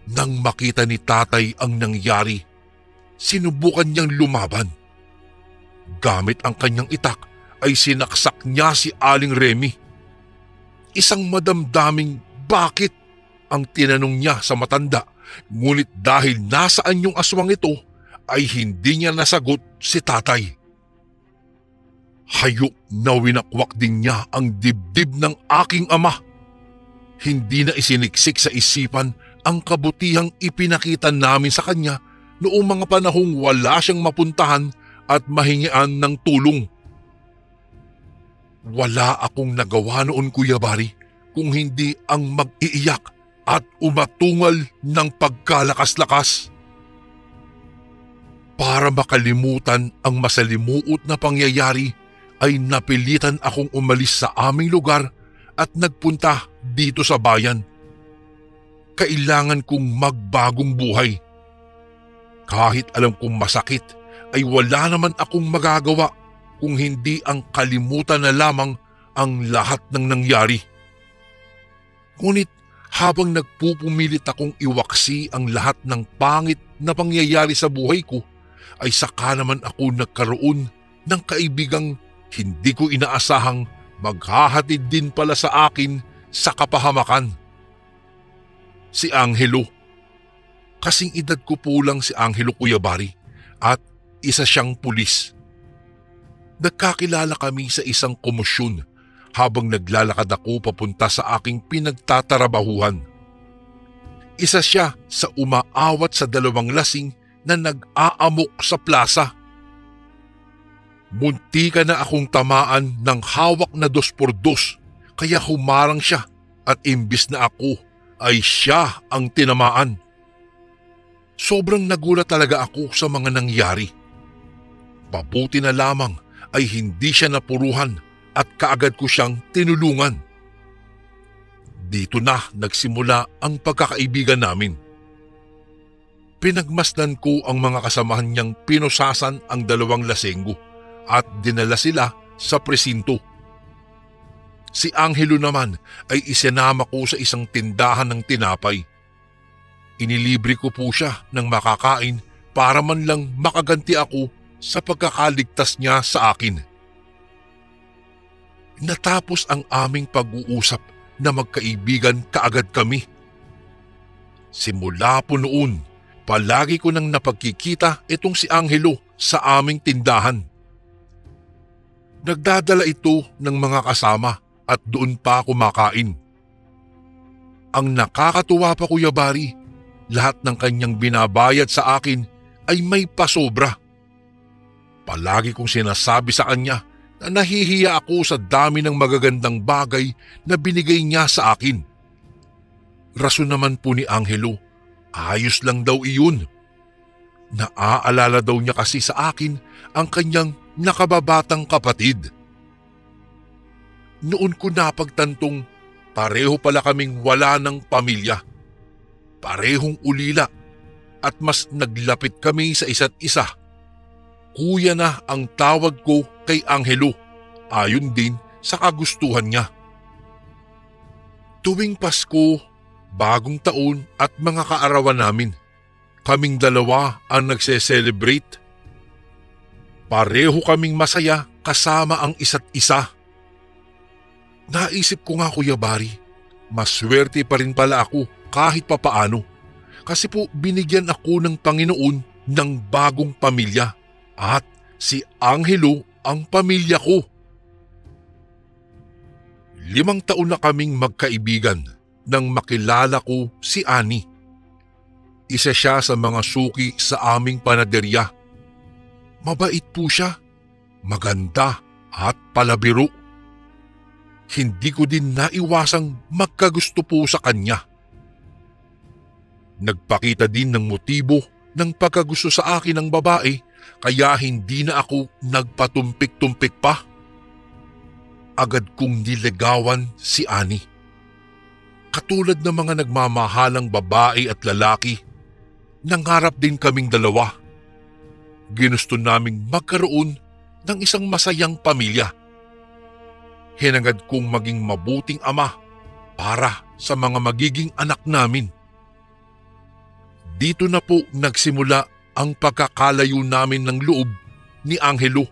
Nang makita ni tatay ang nangyari, sinubukan niyang lumaban. Gamit ang kanyang itak ay sinaksak niya si Aling Remy. Isang madamdaming bakit ang tinanong niya sa matanda, ngunit dahil nasaan yung aswang ito ay hindi niya nasagot si tatay. Hayop na winakwak din niya ang dibdib ng aking ama. Hindi na isiniksik sa isipan ang kabutihang ipinakita namin sa kanya noong mga panahong wala siyang mapuntahan at mahingian ng tulong. Wala akong nagawa noon, Kuya Bari, kung hindi ang mag-iiyak at umatungal ng pagkalakas-lakas. Para makalimutan ang masalimuot na pangyayari, ay napilitan akong umalis sa aming lugar at nagpunta dito sa bayan. Kailangan kong magbagong buhay. Kahit alam kong masakit, ay wala naman akong magagawa kung hindi ang kalimutan na lamang ang lahat ng nangyari. Ngunit habang nagpupumilit akong iwaksi ang lahat ng pangit na pangyayari sa buhay ko, ay saka naman ako nagkaroon ng kaibigang hindi ko inaasahang maghahatid din pala sa akin sa kapahamakan. Si Angelo. Kasing edad ko po lang si Angelo, Kuya Bari, at isa siyang pulis. Nagkakilala kami sa isang komosyon habang naglalakad ako papunta sa aking pinagtatarabahuhan. Isa siya sa umaawat sa dalawang lasing na nag-aamok sa plaza. Muntika na akong tamaan ng hawak na 2x2 kaya humarang siya at imbis na ako ay siya ang tinamaan. Sobrang nagulat talaga ako sa mga nangyari. Mabuti na lamang ay hindi siya napuruhan at kaagad ko siyang tinulungan. Dito na nagsimula ang pagkakaibigan namin. Pinagmasdan ko ang mga kasamahan niyang pinusasan ang 2 lasenggo at dinala sila sa presinto. Si Angelo naman ay isinama ko sa isang tindahan ng tinapay. Inilibre ko po siya ng makakain para man lang makaganti ako sa pagkakaligtas niya sa akin. Natapos ang aming pag-uusap na magkaibigan kaagad kami. Simula po noon, palagi ko nang napagkikita itong si Angelo sa aming tindahan. Nagdadala ito ng mga kasama at doon pa kumakain. Ang nakakatuwa pa, Kuya Bari, lahat ng kanyang binabayad sa akin ay may pasobra. Palagi kong sinasabi sa kanya na nahihiya ako sa dami ng magagandang bagay na binigay niya sa akin. Rason naman po ni Angelo, ayos lang daw iyon. Naaalala daw niya kasi sa akin ang kanyang nakababatang kapatid. Noon ko napagtantong pareho pala kaming wala ng pamilya. Parehong ulila at mas naglapit kami sa isa't isa. Kuya na ang tawag ko kay Angelo, ayon din sa kagustuhan niya. Tuwing Pasko, bagong taon at mga kaarawan namin, kaming 2 ang nagse-celebrate. Pareho kaming masaya kasama ang isa't isa. Naisip ko nga, Kuya Bari, maswerte pa rin pala ako kahit papaano kasi po binigyan ako ng Panginoon ng bagong pamilya at si Angelo ang pamilya ko. 5 taon na kaming magkaibigan nang makilala ko si Annie. Isa siya sa mga suki sa aming panaderya. Mabait po siya, maganda at palabiro. Hindi ko din naiwasang magkagusto po sa kanya. Nagpakita din ng motibo ng pagkagusto sa akin ng babae kaya hindi na ako nagpatumpik-tumpik pa. Agad kong niligawan si Annie. Katulad ng mga nagmamahalang babae at lalaki, nangarap din kaming 2. Ginusto naming magkaroon ng isang masayang pamilya. Hinangad kong maging mabuting ama para sa mga magiging anak namin. Dito na po nagsimula ang pagkakalayo namin ng loob ni Angelo.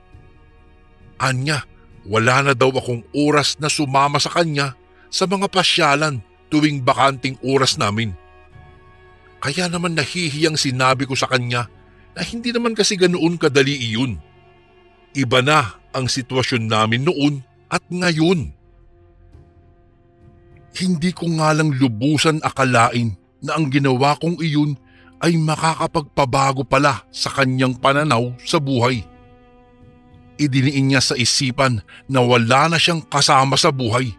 Anya, wala na daw akong oras na sumama sa kanya sa mga pasyalan tuwing bakanting oras namin. Kaya naman nahihiyang sinabi ko sa kanya na hindi naman kasi ganoon kadali iyon. Iba na ang sitwasyon namin noon at ngayon. Hindi ko nga lang lubusan akalain na ang ginawa kong iyon ay makakapagpabago pala sa kanyang pananaw sa buhay. Idiniin niya sa isipan na wala na siyang kasama sa buhay,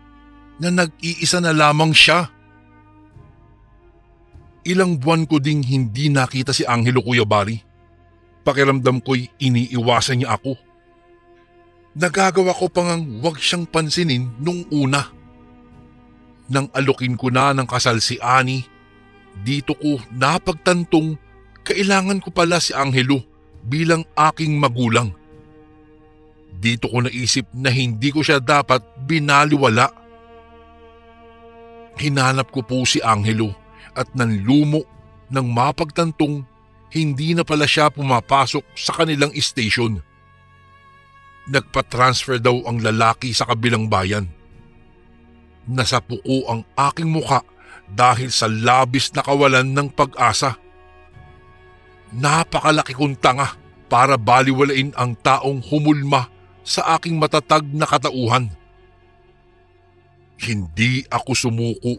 na nag-iisa na lamang siya. Ilang buwan ko ding hindi nakita si Angelo, Kuya Bari. Pakiramdam ko'y iniiwasan niya ako. Nagagawa ko pa ngang huwag siyang pansinin nung una. Nang alukin ko na ng kasal si Annie, dito ko napagtantong kailangan ko pala si Angelo bilang aking magulang. Dito ko naisip na hindi ko siya dapat binaliwala. Hinanap ko po si Angelo at nanlumo nang mapagtantong hindi na pala siya pumapasok sa kanilang station. Nagpa-transfer daw ang lalaki sa kabilang bayan. Nasapuko ang aking muka dahil sa labis na kawalan ng pag-asa. Napakalaki kong tanga para baliwalain ang taong humulma sa aking matatag na katauhan. Hindi ako sumuko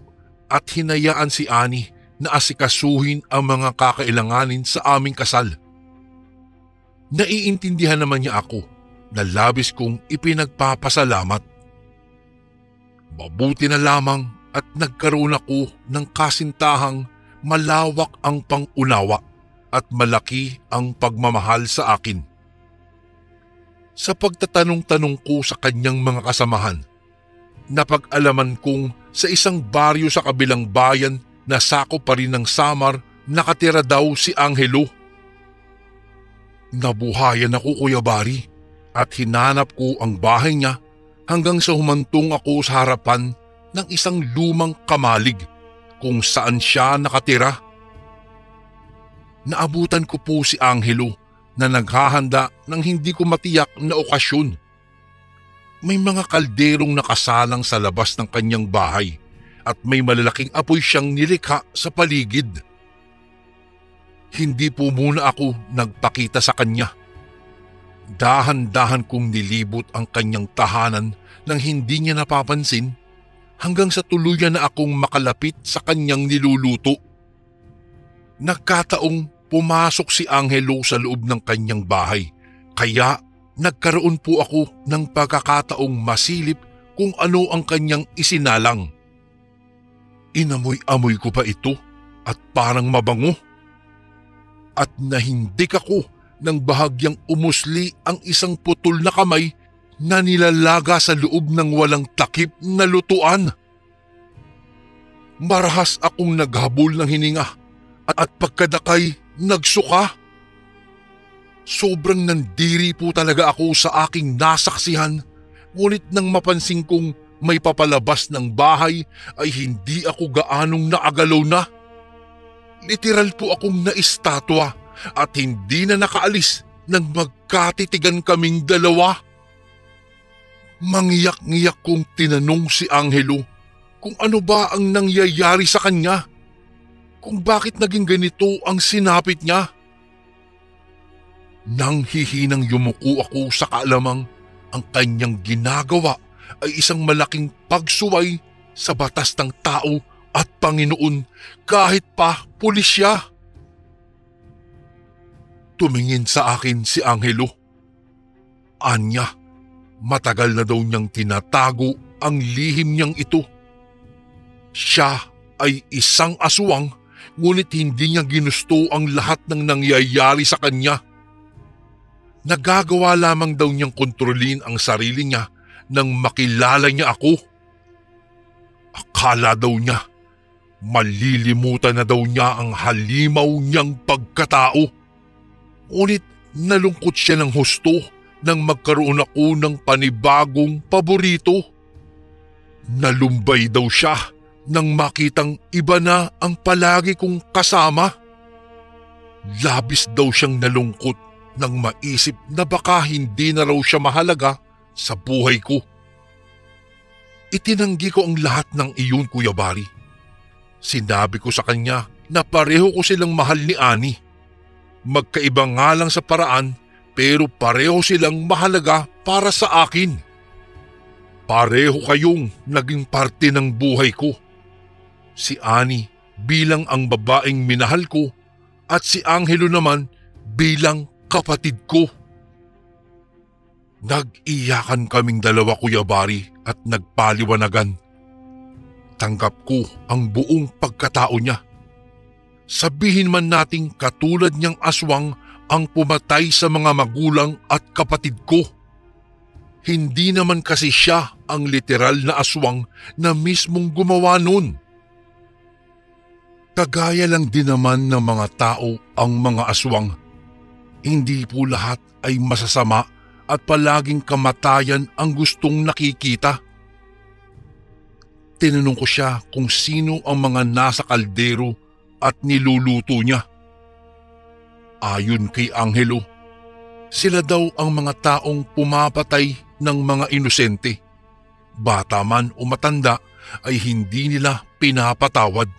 at hinayaan si Annie na asikasuhin ang mga kakailanganin sa aming kasal. Naiintindihan naman niya ako na labis kong ipinagpapasalamat. Mabuti na lamang at nagkaroon ako ng kasintahang malawak ang pangunawa at malaki ang pagmamahal sa akin. Sa pagtatanong-tanong ko sa kanyang mga kasamahan, napag-alaman kong sa isang baryo sa kabilang bayan na sakop pa rin ng Samar, nakatira daw si Angelo. Nabuhayan ako, Kuya Bari, at hinanap ko ang bahay niya hanggang sa humantong ako sa harapan ng isang lumang kamalig kung saan siya nakatira. Naabutan ko po si Angelo na naghahanda ng hindi ko matiyak na okasyon. May mga kalderong nakasalang sa labas ng kanyang bahay at may malalaking apoy siyang nilikha sa paligid. Hindi po muna ako nagpakita sa kanya. Dahan-dahan kong nilibot ang kanyang tahanan nang hindi niya napapansin hanggang sa tuluyan na akong makalapit sa kanyang niluluto. Nagkataong pumasok si Angelo sa loob ng kanyang bahay, kaya nagkaroon po ako ng pagkakataong masilip kung ano ang kanyang isinalang. Inamoy-amoy ko pa ito at parang mabango. At nahindik ako nang bahagyang umusli ang isang putol na kamay na nilalaga sa loob ng walang takip na lutuan. Marahas akong naghabol ng hininga at pagkadakay nagsuka. Sobrang nandiri po talaga ako sa aking nasaksihan, ngunit nang mapansin kong may papalabas ng bahay ay hindi ako gaanong naagalaw na. Literal po akong naistatwa at hindi na nakaalis nang magkatitigan kaming dalawa. Mangiyak-ngiyak kong tinanong si Angelo kung ano ba ang nangyayari sa kanya, kung bakit naging ganito ang sinapit niya. Nang hihinang yumuko ako sa kaalamang ang kanyang ginagawa ay isang malaking pagsuway sa batas ng tao at Panginoon kahit pa pulis siya. Tumingin sa akin si Angelo. Anya, matagal na daw niyang tinatago ang lihim niyang ito. Siya ay isang aswang, ngunit hindi niya ginusto ang lahat ng nangyayari sa kanya. Nagagawa lamang daw niyang kontrolin ang sarili niya nang makilala niya ako. Akala daw niya, malilimutan na daw niya ang halimaw niyang pagkatao. Ngunit nalungkot siya ng husto nang magkaroon ako ng panibagong paborito. Nalumbay daw siya nang makitang iba na ang palagi kong kasama. Labis daw siyang nalungkot nang maisip na baka hindi na raw siya mahalaga sa buhay ko. Itinanggi ko ang lahat ng iyon, Kuya Bari. Sinabi ko sa kanya na pareho ko silang mahal ni Ani. Magkaiba nga lang sa paraan pero pareho silang mahalaga para sa akin. Pareho kayong naging parte ng buhay ko. Si Ani bilang ang babaeng minahal ko at si Angelo naman bilang kapatid ko. Nag-iyakan kaming dalawa, Kuya Bari, at nagpaliwanagan. Tanggap ko ang buong pagkatao niya. Sabihin man nating katulad niyang aswang ang pumatay sa mga magulang at kapatid ko. Hindi naman kasi siya ang literal na aswang na mismong gumawa nun. Kagaya lang din naman ng mga tao ang mga aswang. Hindi po lahat ay masasama at palaging kamatayan ang gustong nakikita. Tinanong ko siya kung sino ang mga nasa kaldero at niluluto niya. Ayon kay Angelo, sila daw ang mga taong pumapatay ng mga inosente. Bata man o matanda ay hindi nila pinapatawad.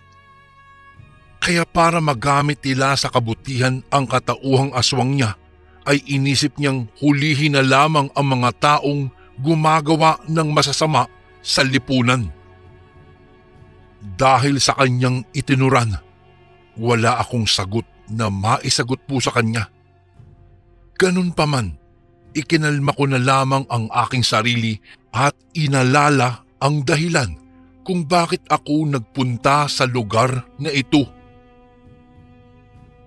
Kaya para magamit nila sa kabutihan ang katauhang aswang niya, ay inisip niyang hulihin na lamang ang mga taong gumagawa ng masasama sa lipunan. Dahil sa kanyang itinuran, wala akong sagot na maisagot po sa kanya. Ganun pa man, ikinalma ko na lamang ang aking sarili at inalala ang dahilan kung bakit ako nagpunta sa lugar na ito.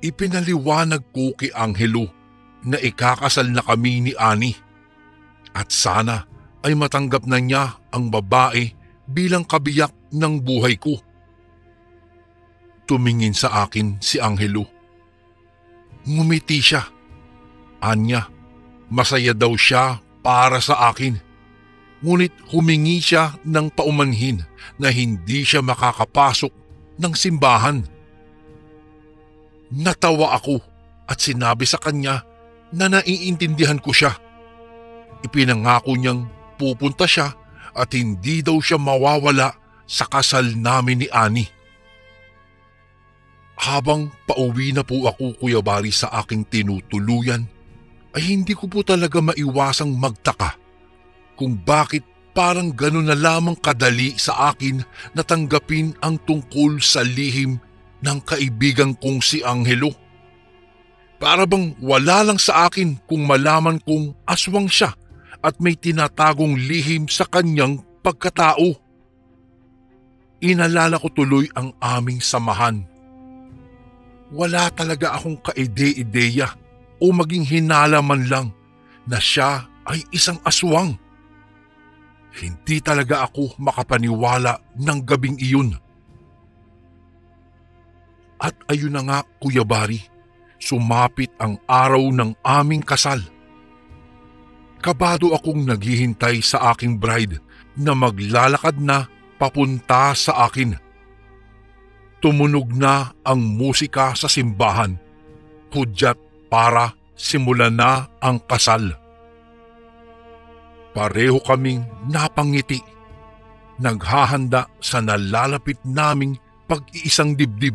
Ipinaliwanag ko kay Angelo na ikakasal na kami ni Ani. At sana ay matanggap na niya ang babae bilang kabiyak ng buhay ko. Tumingin sa akin si Angelo. Ngumiti siya. Anya, masaya daw siya para sa akin. Ngunit humingi siya ng paumanhin na hindi siya makakapasok ng simbahan. Natawa ako at sinabi sa kanya na naiintindihan ko siya. Ipinangako niyang pupunta siya at hindi daw siya mawawala sa kasal namin ni Annie. Habang pauwi na po ako, Kuya Bari, sa aking tinutuluyan, ay hindi ko po talaga maiwasang magtaka kung bakit parang gano'n na lamang kadali sa akin na tanggapin ang tungkol sa lihim ng kaibigan kong si Angelo. Para bang wala lang sa akin kung malaman kong aswang siya at may tinatagong lihim sa kanyang pagkatao. Inalala ko tuloy ang aming samahan. Wala talaga akong kaide-ideya o maging hinala man lang na siya ay isang aswang. Hindi talaga ako makapaniwala ng gabing iyon. At ayun na nga, Kuya Bari, sumapit ang araw ng aming kasal. Kabado akong naghihintay sa aking bride na maglalakad na papunta sa akin. Tumunog na ang musika sa simbahan, hudyat para simulan na ang kasal. Pareho kaming napangiti, naghahanda sa nalalapit naming pag-iisang dibdib.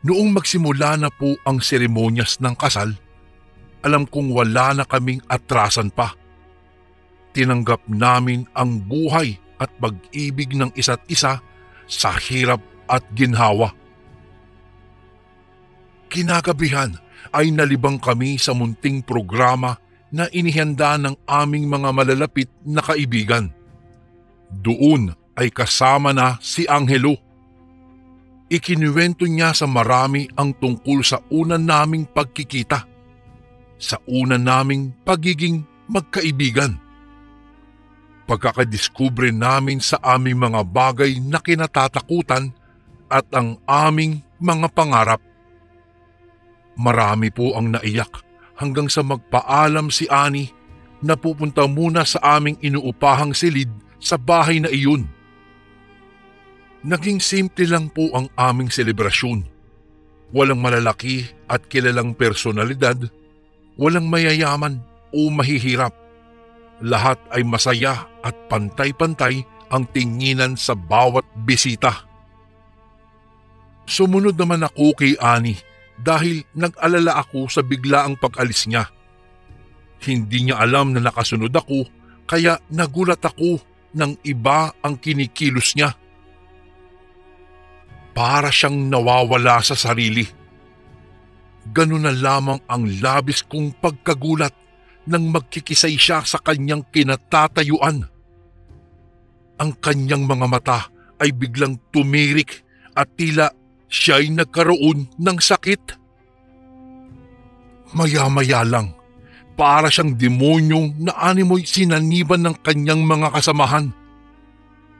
Noong magsimula na po ang seremonyas ng kasal, alam kong wala na kaming atrasan pa. Tinanggap namin ang buhay at pag-ibig ng isa't isa sa hirap at ginhawa. Kinagabihan ay nalibang kami sa munting programa na inihanda ng aming mga malalapit na kaibigan. Doon ay kasama na si Angelo. Ikinuwento niya sa marami ang tungkol sa una naming pagkikita, sa una naming pagiging magkaibigan. Pagkakadiskubre namin sa aming mga bagay na kinatatakutan at ang aming mga pangarap. Marami po ang naiyak hanggang sa magpaalam si Annie na pupunta muna sa aming inuupahang silid sa bahay na iyon. Naging simple lang po ang aming selebrasyon. Walang malalaki at kilalang personalidad, walang mayayaman o mahihirap. Lahat ay masaya at pantay-pantay ang tinginan sa bawat bisita. Sumunod naman ako kay Annie dahil nag-alala ako sa biglaang pag-alis niya. Hindi niya alam na nakasunod ako kaya nagulat ako nang iba ang kinikilos niya. Para siyang nawawala sa sarili. Ganun na lamang ang labis kong pagkagulat nang magkikisay siya sa kanyang kinatatayuan. Ang kanyang mga mata ay biglang tumirik at tila siya'y nagkaroon ng sakit. Maya-maya lang, para siyang demonyong na animoy sinaniban ng kanyang mga kasamahan.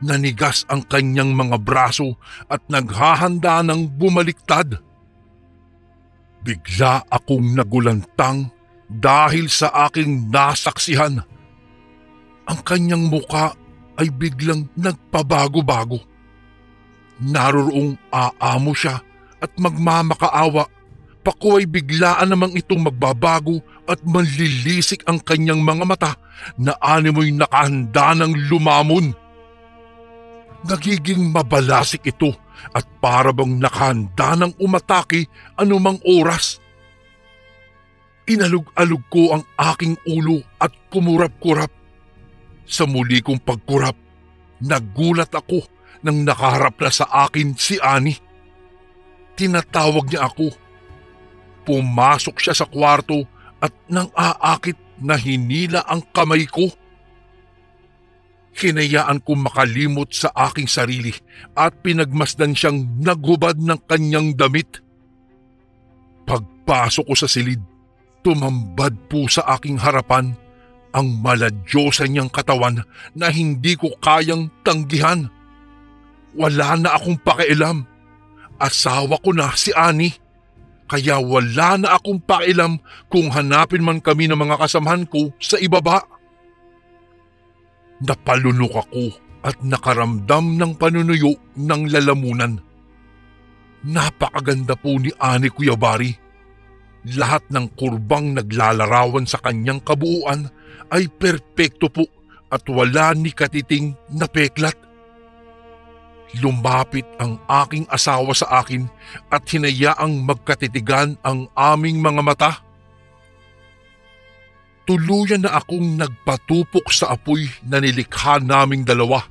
Nanigas ang kanyang mga braso at naghahanda ng bumaliktad. Bigla akong nagulantang dahil sa aking nasaksihan. Ang kanyang muka ay biglang nagpabago-bago. Naroroong aamo siya at magmamakaawa. Paku ay biglaan namang itong magbabago at manlilisik ang kanyang mga mata na animoy nakahanda ng lumamon. Nagiging mabalasik ito at para bang nakahanda ng umatake anumang oras. Inalug-alug ko ang aking ulo at kumurap-kurap. Sa muli kong pagkurap, nagulat ako nang nakaharap na sa akin si Annie. Tinatawag niya ako. Pumasok siya sa kwarto at nang aakit na hinila ang kamay ko. Hinayaan kong makalimot sa aking sarili at pinagmasdan siyang naghubad ng kanyang damit. Pagpasok ko sa silid, tumambad po sa aking harapan ang maladyosa niyang katawan na hindi ko kayang tanggihan. Wala na akong pakialam. Asawa ko na si Annie. Kaya wala na akong pakialam kung hanapin man kami ng mga kasamahan ko sa ibaba. Napalunok ako at nakaramdam ng panunuyo ng lalamunan. Napakaganda po ni Annie, Kuya Bari. Lahat ng kurbang naglalarawan sa kanyang kabuuan ay perpekto po at wala ni katiting na peklat. Lumapit ang aking asawa sa akin at hinayaang magkatitigan ang aming mga mata. Tuluyan na akong nagpatupok sa apoy na nilikha naming dalawa.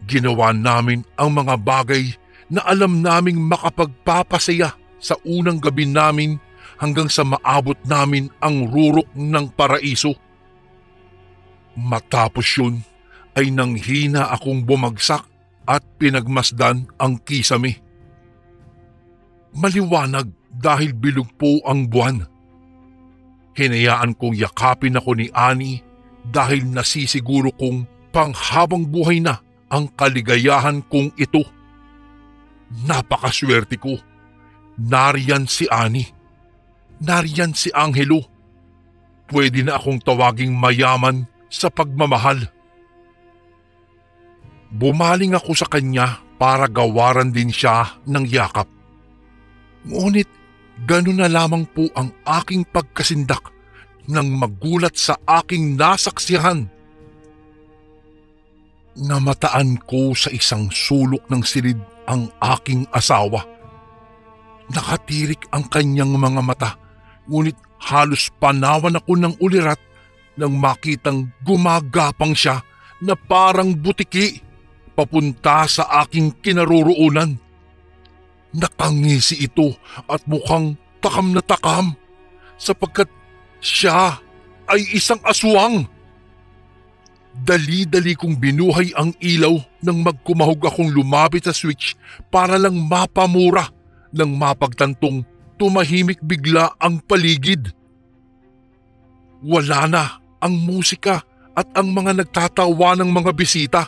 Ginawa namin ang mga bagay na alam naming makapagpapasaya sa unang gabi namin hanggang sa maabot namin ang rurok ng paraiso. Matapos yun ay nanghina akong bumagsak at pinagmasdan ang kisame. Maliwanag dahil bilog po ang buwan. Hinayaan kong yakapin ako ni Annie dahil nasisiguro kong panghabang buhay na ang kaligayahan kong ito. Napakaswerte ko. Nariyan si Annie. Nariyan si Angelo. Pwede na akong tawaging mayaman sa pagmamahal. Bumaling ako sa kanya para gawaran din siya ng yakap. Ngunit gano'n na lamang po ang aking pagkasindak nang magulat sa aking nasaksihan. Namataan ko sa isang sulok ng silid ang aking asawa. Nakatirik ang kanyang mga mata, ngunit halos panawan ako ng ulirat nang makitang gumagapang siya na parang butiki papunta sa aking kinaroroonan. Nakangisi ito at mukhang takam na takam sapagkat siya ay isang aswang. Dali-dali kong binuhay ang ilaw nang magkumahog akong lumapit sa switch para lang mapamura nang mapagtantong tumahimik bigla ang paligid. Wala na ang musika at ang mga nagtatawa ng mga bisita.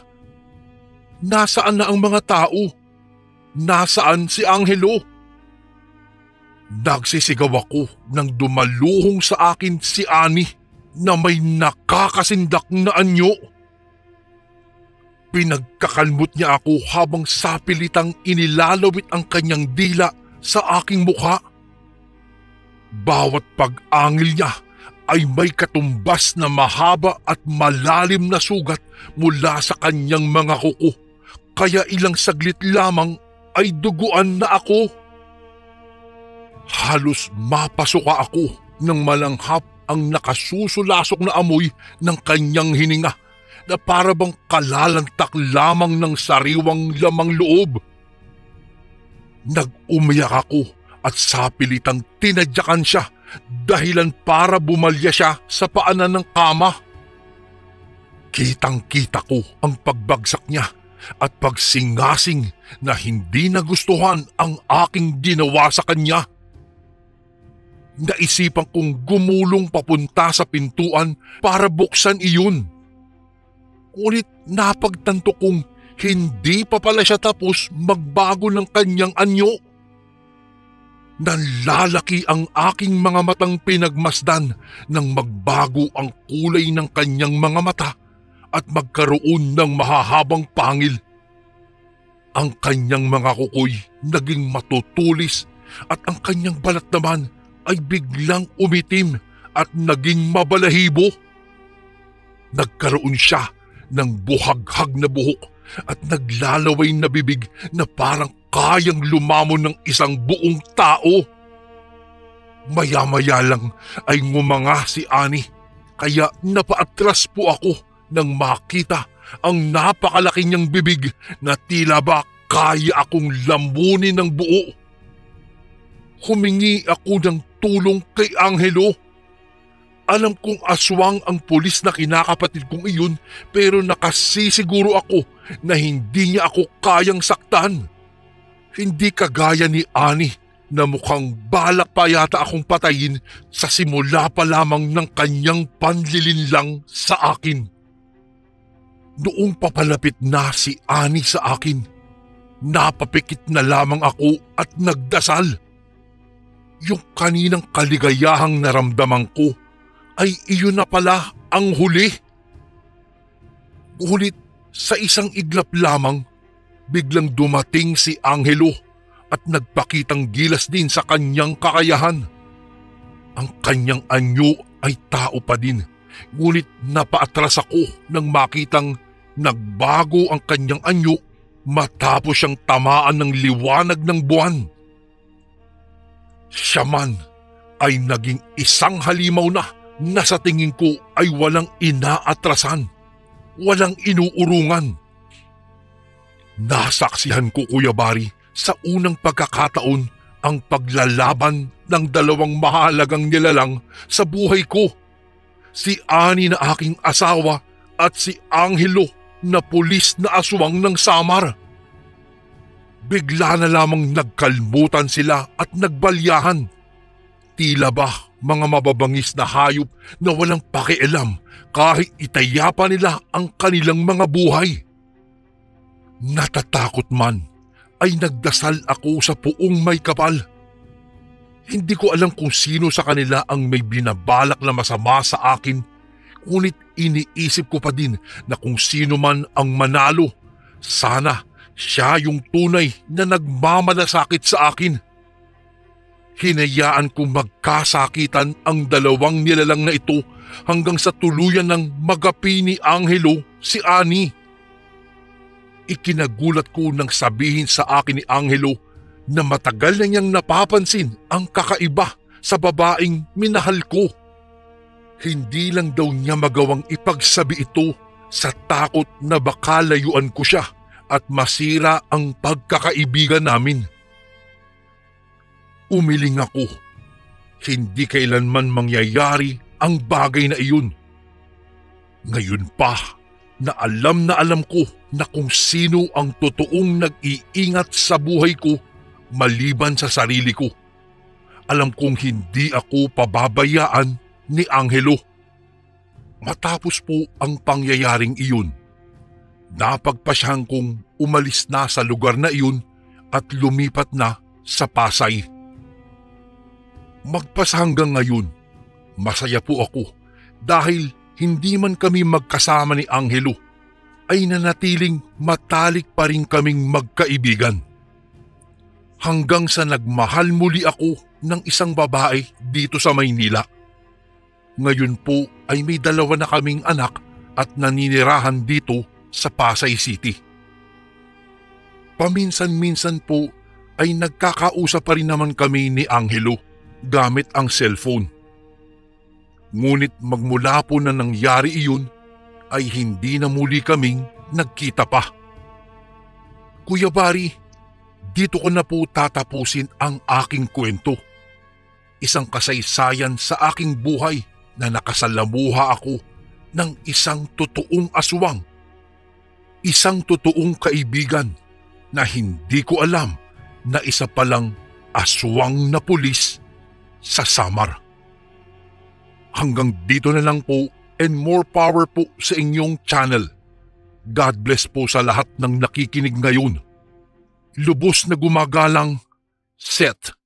Nasaan na ang mga tao? Nasaan si Angelo? Nagsisigaw ako nang dumaluhong sa akin si Annie na may nakakasindak na anyo. Pinagkakalmot niya ako habang sapilitang inilalawit ang kanyang dila sa aking mukha. Bawat pag-angil niya ay may katumbas na mahaba at malalim na sugat mula sa kanyang mga kuko. Kaya ilang saglit lamang ay duguan na ako. Halos mapasuka ako nang malanghap ang nakasusulasok na amoy ng kanyang hininga na para bang kalalantak lamang ng sariwang lamang loob. Nag-umiyak ako at sapilitang tinadyakan siya dahilan para bumalya siya sa paanan ng kama. Kitang-kita ko ang pagbagsak niya at pagsingasing na hindi nagustuhan ang aking ginawa sa kanya. Naisipan kong gumulong papunta sa pintuan para buksan iyon. Ngunit napagtanto kong hindi pa pala siya tapos magbago ng kanyang anyo. Nanlalaki ang aking mga matang pinagmasdan nang magbago ang kulay ng kanyang mga mata at magkaroon ng mahahabang pangil. Ang kanyang mga kukoy naging matutulis at ang kanyang balat naman ay biglang umitim at naging mabalahibo. Nagkaroon siya ng buhaghag na buhok at naglalaway na bibig na parang kayang lumamon ng isang buong tao. Maya-maya lang ay ngumanga si Annie, kaya napaatras po ako nang makita ang napakalaki niyang bibig na tila ba kaya akong lambunin ng buo. Humingi ako ng tulong kay Angelo. Alam kong aswang ang pulis na kinakapatid kong iyon, pero nakasisiguro ako na hindi niya ako kayang saktan. Hindi kagaya ni Annie na mukhang balak pa yata akong patayin sa simula pa lamang ng kanyang panlilinlang sa akin. Noong papalapit na si Ani sa akin, napapikit na lamang ako at nagdasal. Yung kaninang kaligayahang naramdaman ko ay iyon na pala ang huli. Ngunit sa isang iglap lamang, biglang dumating si Angelo at nagpakitang gilas din sa kanyang kakayahan. Ang kanyang anyo ay tao pa din, ngunit napaatras ako nang makitang nagbago ang kanyang anyo matapos siyang tamaan ng liwanag ng buwan. Siya man ay naging isang halimaw na sa tingin ko ay walang inaatrasan, walang inuurungan. Nasaksihan ko, Kuya Bari, sa unang pagkakataon ang paglalaban ng dalawang mahalagang nilalang sa buhay ko. Si Ani na aking asawa at si Angelo na pulis na aswang ng Samar. Bigla na lamang nagkalmutan sila at nagbalyahan. Tila ba mga mababangis na hayop na walang pakialam kahit itaya pa nila ang kanilang mga buhay. Natatakot man ay nagdasal ako sa puong may kapal. Hindi ko alam kung sino sa kanila ang may binabalak na masama sa akin, ngunit iniisip ko pa din na kung sino man ang manalo, sana siya yung tunay na nagmamalasakit sa akin. Hinayaan kong magkasakitan ang dalawang nilalang na ito hanggang sa tuluyan ng magapi ni Angelo si Ani. Ikinagulat ko nang sabihin sa akin ni Angelo na matagal na niyang napapansin ang kakaiba sa babaeng minahal ko. Hindi lang daw niya magawang ipagsabi ito sa takot na baka layuan ko siya at masira ang pagkakaibigan namin. Umiling ako. Hindi kailanman mangyayari ang bagay na iyon. Ngayon pa na alam ko na kung sino ang totoong nag-iingat sa buhay ko maliban sa sarili ko. Alam kong hindi ako pababayaan ni Angelo. Matapos po ang pangyayaring iyon, napagpasyahan kong umalis na sa lugar na iyon at lumipat na sa Pasay. Magpas hanggang ngayon, masaya po ako dahil hindi man kami magkasama ni Angelo, ay nanatiling matalik pa rin kaming magkaibigan. Hanggang sa nagmahal muli ako ng isang babae dito sa Maynila. Ngayon po ay may 2 na kaming anak at naninirahan dito sa Pasay City. Paminsan-minsan po ay nagkakausap pa rin naman kami ni Angelo gamit ang cellphone. Ngunit magmula po na nangyari iyon ay hindi na muli kaming nagkita pa. Kuya Bari, dito ko na po tatapusin ang aking kwento. Isang kasaysayan sa aking buhay na nakasalamuha ako ng isang totoong aswang. Isang totoong kaibigan na hindi ko alam na isa palang aswang na pulis sa Samar. Hanggang dito na lang po, and more power po sa inyong channel. God bless po sa lahat ng nakikinig ngayon. Lubos na gumagalang, Seth.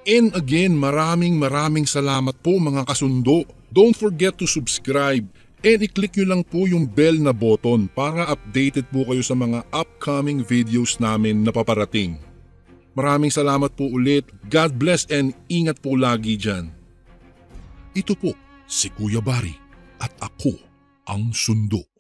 And again, maraming salamat po mga kasundo. Don't forget to subscribe and i-click nyo lang po yung bell na button para updated po kayo sa mga upcoming videos namin na paparating. Maraming salamat po ulit. God bless and ingat po lagi dyan. Ito po si Kuya Bari at ako ang sundo.